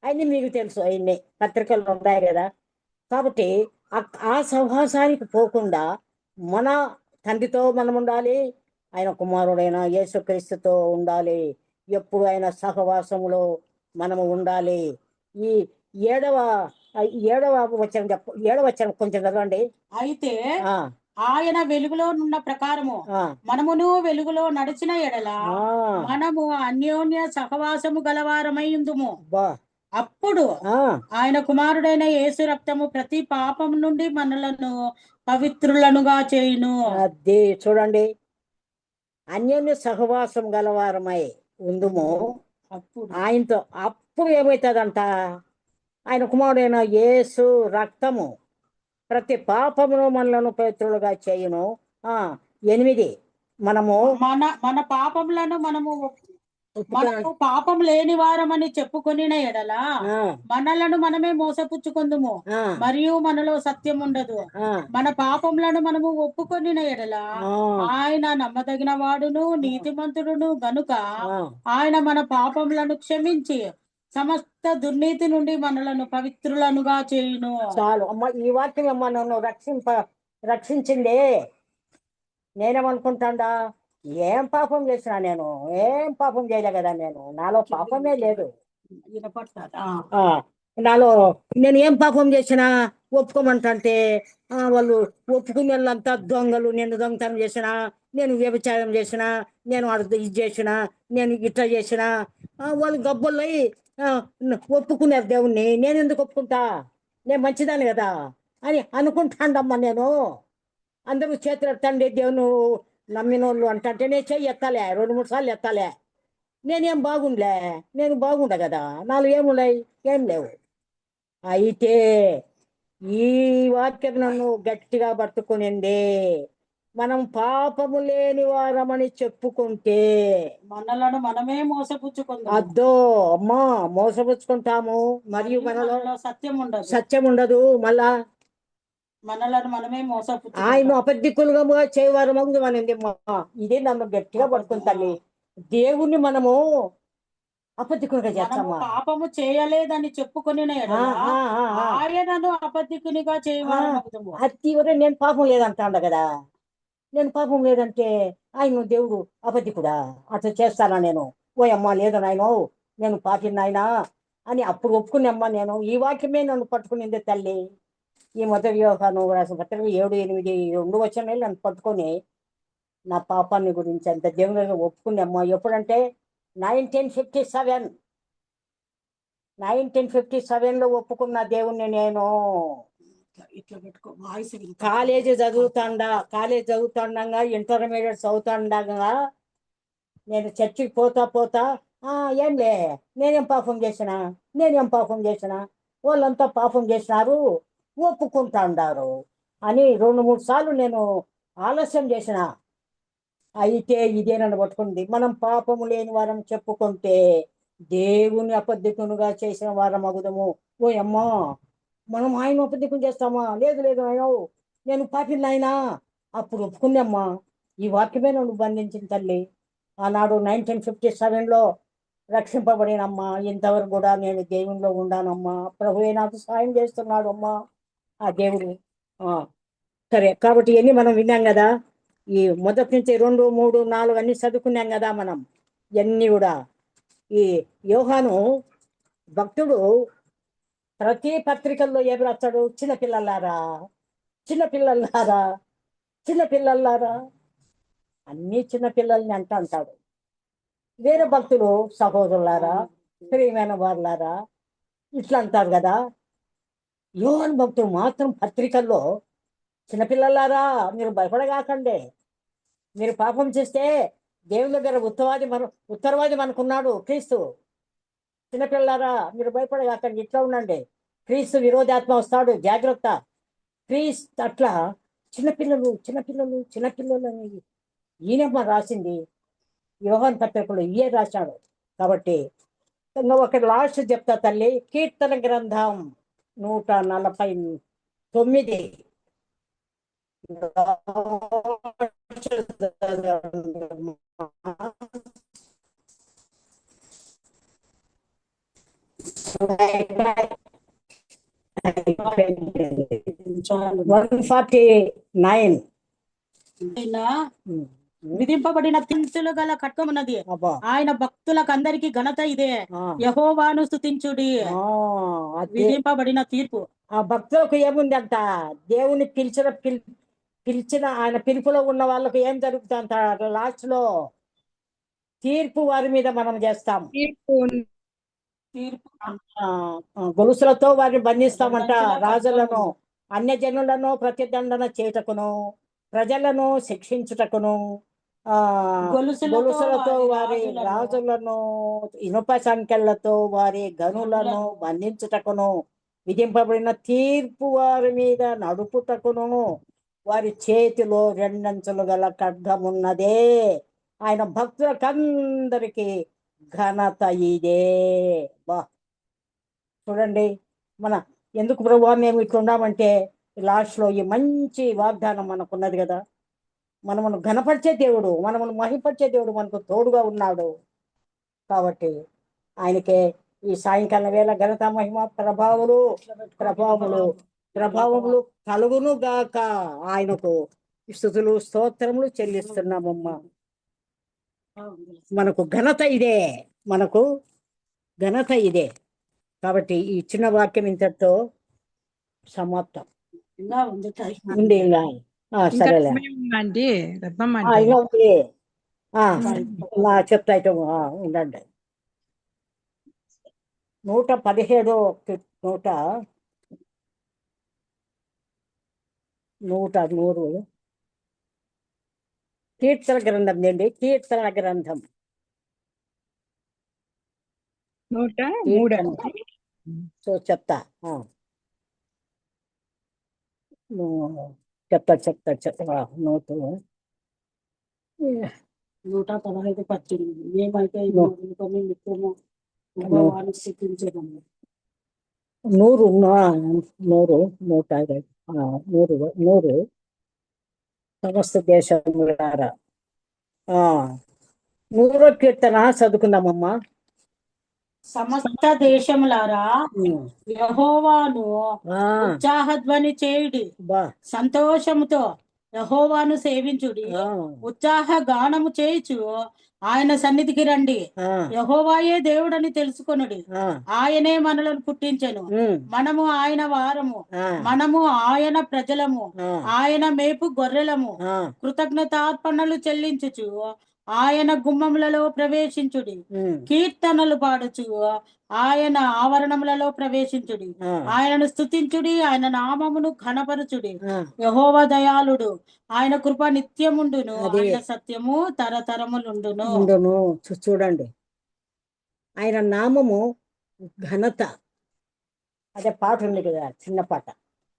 అని మీకు తెలుసు, అన్ని పత్రికలు ఉన్నాయి కదా. కాబట్టి ఆ సహవాసానికి పోకుండా మన తండ్రితో మనం ఉండాలి, ఆయన కుమారుడైన యేసుక్రీస్తుతో ఉండాలి, ఎప్పుడు ఆయన సహవాసములో మనము ఉండాలి. ఈ ఏడవ ఏడవ వచనం ఏడవ వచనం కొంచెం చదవండి. అయితే ఆ, ఆయన వెలుగులో ఉన్న ప్రకారము ఆ, మనమును వెలుగులో నడిచిన ఎడల ఆ, మనము అన్యోన్య సహవాసము గలవారమై ఉందుము. బా, అప్పుడు ఆ, ఆయన కుమారుడైన యేసు రక్తము ప్రతి పాపం నుండి మనలను పవిత్రులనుగా చేయును. అది చూడండి, అన్యోన్య సహవాసం గలవారమై ఉందుము. అప్పుడు ఆయనతో అప్పుడు ఏమవుతుందంట? ఆయన కుమారుడైన యేసు రక్తము ప్రతి పాపమును మనలను పవిత్రులుగా చేయును. 8 మనము మన మన పాపములను మనము పాపం లేని వారమని చెప్పుకొని ఎడల ఆ, మనలను మనమే మోసపుచ్చుకొందుము, ఆ, మరియు మనలో సత్యం ఉండదు. ఆ, మన పాపములను మనము ఒప్పుకొని ఎడల ఆ, ఆయన నమ్మదగిన వాడును నీతిమంతుడును గనుక ఆ. ఆయన మన పాపములను క్షమించి సమస్త దుర్నీతి నుండి మనలను పవిత్రులనుగా చేయును. చాలు అమ్మ, ఈ వాక్యం అమ్మ నన్ను రక్షించింది. నేనేమనుకుంటాడా, ఏం పాపం చేసినా? నేను ఏం పాపం చేయలే కదా, నాలో పాపమే లేదు. ఆ, నాలో నేను ఏం పాపం చేసినా ఒప్పుకోమంటే వాళ్ళు ఒప్పుకునే వాళ్ళంతా దొంగలు. నేను దొంగతనం చేసినా, నేను వ్యభిచారం చేసినా, నేను ఇది చేసినా, నేను ఇట్లా చేసినా వాళ్ళు గబ్బులై ఒప్పుకున్నారు దేవుణ్ణి. నేను ఎందుకు ఒప్పుకుంటా? నేను మంచిదాన్ని కదా అని అనుకుంటాండమ్మా. నేను అందరూ చేతులు ఎత్తండి దేవుని నమ్మిన వాళ్ళు అంటే నేను చెయ్యి ఎత్తాలే, 2-3 సార్లు ఎత్తాలే. నేనేం బాగుండలే, నేను బాగుండా కదా, నాలో ఏమున్నాయి? ఏం లేవు. అయితే ఈ వాక్యం నన్ను గట్టిగా పట్టుకునింది. మనం పాపము లేని వారమని చెప్పుకుంటే మనలను మనమే మోసపుచ్చుకుందాం. అద్దో అమ్మా, మోసపుచ్చుకుంటాము, మరియు మనలో సత్యం ఉండదు. సత్యం ఉండదు. మళ్ళా మనలను మనమే మోసపుచ్చుకుంటాం. ఆయన అబద్ధికులుగా చేయవారు మగుదమనింది. ఇదే నన్ను గట్టిగా పట్టుకుని తల్లి. దేవుణ్ణి మనము అబద్ధికులుగా చేస్తామా? పాపము చేయలేదని చెప్పుకొని ఆయనను అబద్ధికునిగా చేయవారు. అది నేను పాపం లేదంటాడు కదా. నేను పాపం లేదంటే ఆయన దేవుడు అబద్ధికుడా? అట్లా చేస్తానా నేను? ఓ అమ్మ లేదు నాయన, నేను పాపిని నాయనా అని అప్పుడు ఒప్పుకునేమ్మా. నేను ఈ వాక్యమే నన్ను పట్టుకునిందే తల్లి. ఈ మొదటి యోహాను రాసిన పత్రిక 7-8 వచనాలు నన్ను పట్టుకొని నా పాపాన్ని గురించి అంత దేవుడిగా ఒప్పుకునేమ్మా. ఎప్పుడంటే 1957లో ఒప్పుకున్న దేవుణ్ణి నేను. కాలేజీ చదువుతుండగా ఇంటర్మీడియట్ చదువుతుండగా నేను చర్చికి పోతా ఏంలే, నేనేం పాపం చేసినా వాళ్ళంతా పాపం చేసినారు, ఒప్పుకుంటా ఉండారు అని 2-3 సార్లు నేను ఆలస్యం చేసిన. అయితే ఇదే నన్ను పట్టుకుంది. మనం పాపము లేని వారం చెప్పుకుంటే దేవుని అబద్ధికునుగా చేసిన వారం అగుదము. ఓ అమ్మా, మనం ఆయన అబద్ధికం చేస్తామా? లేదు ఆయన, నేను పాపిని ఆయన. అప్పుడు ఒప్పుకుందమ్మా. ఈ వాక్యమే నన్ను బంధించిన తల్లి. ఆనాడు 1957లో రక్షింపబడినమ్మా, ఇంతవరకు కూడా నేను దేవునిలో ఉండానమ్మా, ప్రభువే నాకు సాయం చేస్తున్నాడు అమ్మా ఆ దేవుడు. ఆ, సరే, కాబట్టి ఇవన్నీ మనం విన్నాం కదా. ఈ మొదటి నుంచి 2, 3, 4 అన్ని చదువుకున్నాం కదా మనం. ఇవన్నీ కూడా ఈ యోహాను భక్తుడు ప్రతి పత్రికల్లో ఏం రాస్తాడు? చిన్నపిల్లలారా, చిన్నపిల్లలారా, చిన్నపిల్లలారా, అన్ని చిన్నపిల్లల్ని అంటాడు. వేరే భక్తులు సహోదరులారా, ప్రియమైన వారులారా ఇట్లా అంటారు కదా. యోహాను భక్తుడు మాత్రం పత్రికల్లో చిన్నపిల్లలారా మీరు భయపడగాకండి, మీరు పాపం చేస్తే దేవుని దగ్గర ఉత్తరవాది మనకున్నాడు క్రీస్తు. చిన్నపిల్లలారా మీరు భయపడగాకండి, ఇట్లా ఉండండి, క్రీస్తు విరోధాత్మ వస్తాడు, జాగ్రత్త. క్రీస్తు అట్లా చిన్నపిల్లలు చిన్నపిల్లలు చిన్నపిల్లలు అనేది ఈయనమ్మ రాసింది. యోహాను పత్రికలో ఇయే రాశాడు. కాబట్టి ఒక లాస్ట్ చెప్తా తల్లి. కీర్తన గ్రంథం 149. చాలు. 149. ఆయన విధింపబడిన తించులు గల ఖడ్గమున్నది, ఆయన భక్తులకందరికి ఘనత ఇదే, యెహోవాను స్తుతించుడి. విధింపబడిన తీర్పు ఆ భక్తులకు ఏముందంట? దేవుని పిలిచిన ఆయన పిలుపులో ఉన్న వాళ్ళకు ఏం జరుగుతుందంట? లాస్ట్ లో తీర్పు వారి మీద మనం చేస్తాం. తీర్పు గొలుసులతో వారిని బంధిస్తామంట. రాజులను, అన్యజనులను ప్రతిదండన చేయుటకును, ప్రజలను శిక్షించుటకును, గొలుసులతో వారి రాజులను, ఇనుప సంఖ్యలతో వారి గనులను బంధించుటకును, విధింపబడిన తీర్పు వారి మీద నడుపుటకును, వారి చేతిలో 2 అంచులు గల ఖడ్గమున్నదే. ఆయన భక్తులకందరికీ ఘనత ఇదే. బా, చూడండి మన ఎందుకు ప్రభు మేము ఇట్లా ఉన్నామంటే లాస్ట్లో ఈ మంచి వాగ్దానం మనకున్నది కదా. మనమును ఘనపరిచే దేవుడు, మనమును మహిపరిచే దేవుడు మనకు తోడుగా ఉన్నాడు. కాబట్టి ఆయనకే ఈ సాయంకాలం వేళ ఘనత మహిమ ప్రభావములు కలుగును గాక. ఆయనకు స్తుతులు స్తోత్రములు చెల్లిస్తున్నామమ్మా. మనకు ఘనత ఇదే, మనకు ఘనత ఇదే. కాబట్టి ఈ చిన్న వాక్యం ఇంతటితో సమాప్తం. ఉంది సరేలే అండి చెప్తా అయితే ఉండండి. 117 100 కీర్తన గ్రంథం అండి. కీర్తన గ్రంథం 103. సో చెప్తా నోటు 115-18 ఏమైతే నిత్యము యెహోవాను స్తుతించెదము. 100 సమస్త దేశములారా 100వ కీర్తన చదువుకుందామమ్మా. సమస్త దేశములారా యెహోవాను ఉత్సాహధ్వని చేయుడి, సంతోషముతో యెహోవాను సేవించుడి, ఉత్సాహ గానము చేయుచు ఆయన సన్నిధికి రండి. యెహోవాయే దేవుడని తెలుసుకొనుడి, ఆయనే మనలను పుట్టించెను, మనము ఆయన వారము, మనము ఆయన ప్రజలము, ఆయన మేపు గొర్రెలము. కృతజ్ఞతార్పణలు చెల్లించుచు ఆయన గుమ్మములలో ప్రవేశించుడి, కీర్తనలు పాడుచు ఆయన ఆవరణములలో ప్రవేశించుడి, ఆయనను స్తుతించుడి, ఆయన నామమును ఘనపరచుడి. యెహోవా దయాళుడు, ఆయన కృప నిత్యముండును, ఆయన సత్యము తరతరములుండును. చూడండి, ఆయన నామము ఘనత. అదే పాట ఉంది కదా, చిన్న పాట.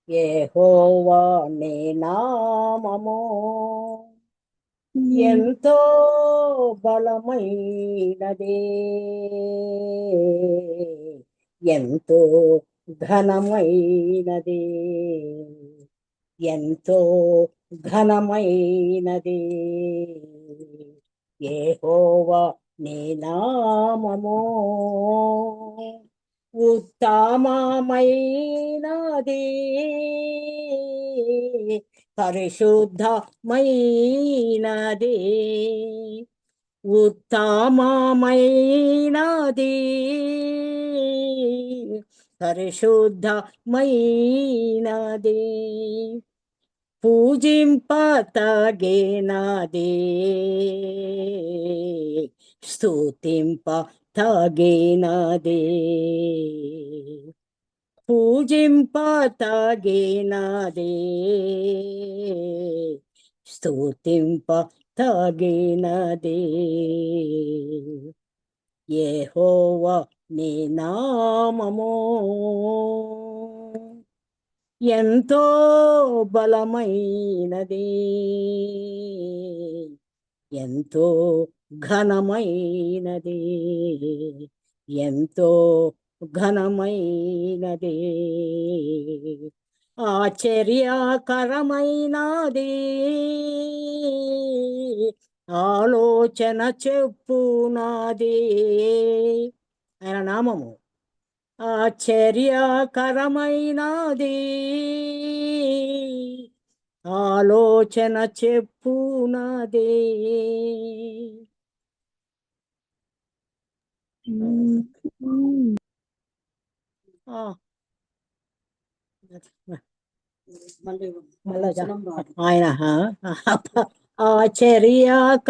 యెహోవా నీ నామము ఎంతో బలమైనదే, ఎంతో ఘనమైనదే, ఎంతో ఘనమైనదే. యెహోవా నీ నామము ఉత్తమమైనది, పరిశుద్ధమైనది, ఉత్తమమైనది, పరిశుద్ధమైనది, పూజింపతగినది, స్తుతింపతగినది, పూజింపతగినది, స్తుతింపతగినది. యెహోవా నీ నామము ఎంతో బలమైనది, ఎంతో ఘనమైనది, ఎంతో ఘనమైనది, ఆశ్చర్యకరమైనది, ఆలోచన చెప్పునాది. ఆయన నామము ఆశ్చర్యకరమైనది, ఆలోచన చెప్పునది. ఆయన ఆశ్చర్యకరమైనది,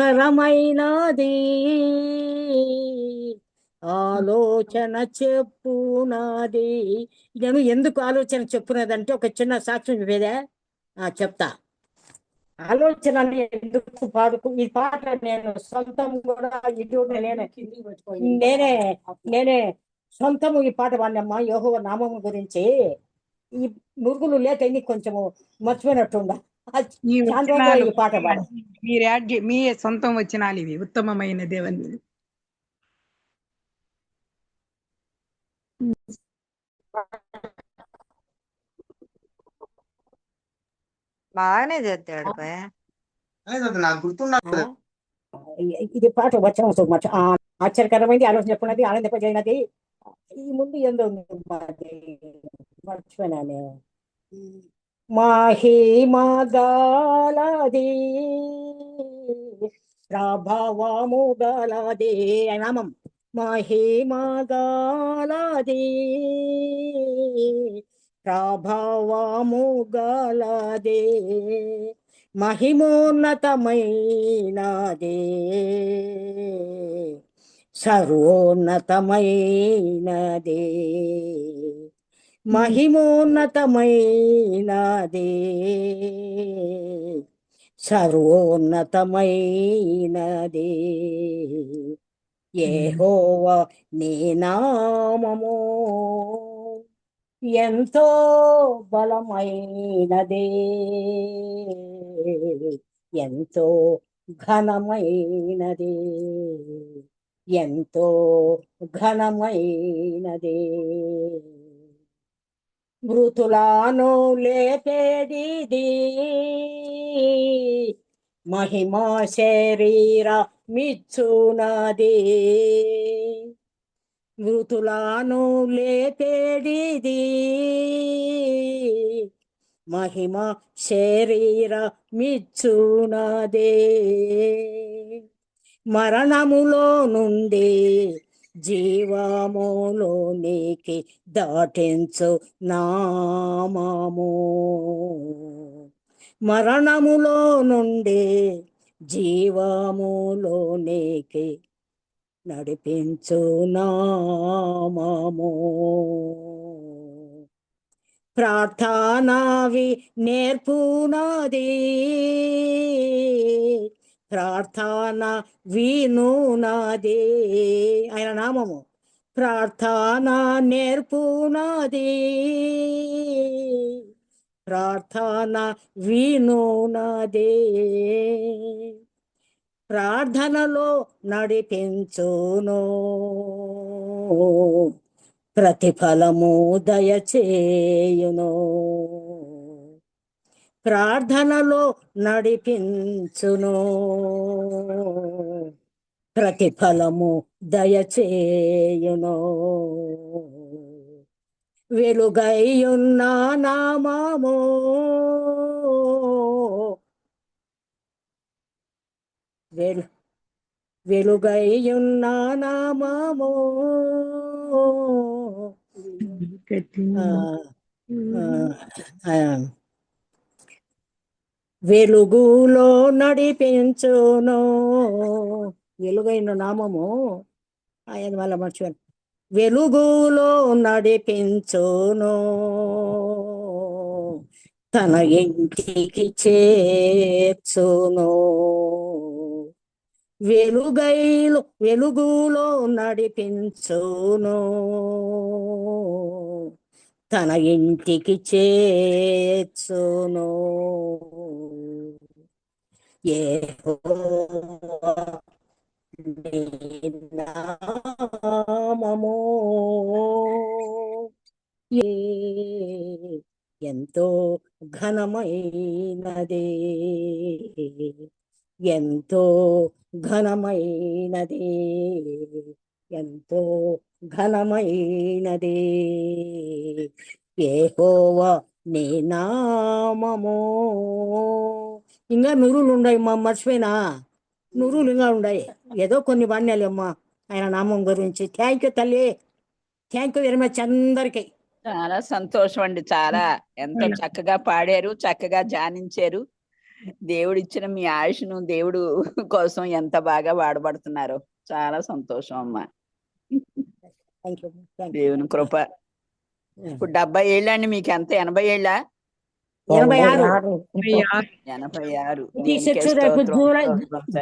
ఆలోచన చెప్పునది. నేను ఎందుకు ఆలోచన చెప్పున్నదంటే ఒక చిన్న సాక్ష్యం చెప్పేదే చెప్తా. ఆలోచన ఎందుకు పాడుకు ఈ పాట నేను సొంతం కూడా ఇటు నేనే నేనే సొంతము ఈ పాట పాడినమ్మా యెహోవా నామము గురించి. ఈ నురుగులు లేక కొంచెము మర్చిపోయినట్టుందా ఈ ఈ పాట పాడ మీరు యాడ్ మీ సొంతం వచనాలు ఇవి ఉత్తమమైన దేవుని. బాగానే చేస్తాడు నాకు గుర్తున్నది. ఇది పాట వచ్చాము ఆశ్చర్యకరమైంది, ఆలోచన చెప్పున్నది, ఆనందింపజేయనది. ఈ ముందు ఏందో మర్చిపోయినాను. మహిమగలది, ప్రభావము గలది, నామం మహిమగలది, ప్రభావము గలది, మహిమోన్నతమైనది, సర్వోన్నతమైనది, మహిమోన్నతమైనది, సర్వోన్నతమైనది. యెహోవా నీ నామము ఎంతో బలమైనది, ఎంతో ఘనమైనది, ఎంతో ఘనమైనది, మృతులను లేపేది, మహిమా శరీర మిచ్చునది, మృతులను లేపేది, మహిమ శరీర మిచ్చునదే, మరణములో నుండి జీవములోనికి దాటించు నామము, మరణములో నుండి జీవములోనికి నడిపించు నామము, ప్రార్థనవి నేర్పునది, ప్రార్థన వినునది, ఆయన నామము ప్రార్థన నేర్పునది, ప్రార్థన వినునది, ప్రార్థనలో నడిపించును, ప్రతిఫలము దయచేయును, ప్రార్థనలో నడిపించును, ప్రతిఫలము దయచేయును. వెలుగైయున్న నామము వెలుగైయున్న నామము వెలుగులో నడిపించును. వెలుగైన నామము ఆయన వల్ల మర్చిపోయాను. వెలుగులో నడిపించును, తన ఇంటికి చేర్చును. వెలుగులో నడిపించును, తన ఇంటికి చేర్చును. యెహోవా నీ నామము ఎంతో ఘనమైనది, ఎంతో ఘనమైనది, ఎంతో ఘనమైనది. యెహోవా నీ నామము. ఇంకా నురులు ఉన్నాయి మా, మర్చిపోయినా. నురులు ఇంకా ఉన్నాయి, ఏదో కొన్ని బాణ్యాలమ్మా ఆయన నామం గురించి. థ్యాంక్ యూ తల్లి, థ్యాంక్ యూ వెరీ మచ్ అందరికి. చాలా సంతోషం అండి. చాలా ఎంతో చక్కగా పాడారు, చక్కగా ధ్యానించారు. దేవుడు ఇచ్చిన మీ ఆయుష్ను దేవుడు కోసం ఎంత బాగా వాడబడుతున్నారు. చాలా సంతోషం అమ్మా. దేవుని కృప. ఇప్పుడు 70 ఏళ్ళండి మీకు. ఎంత 80 ఏళ్ళా? 86. 86. రేపు జూలై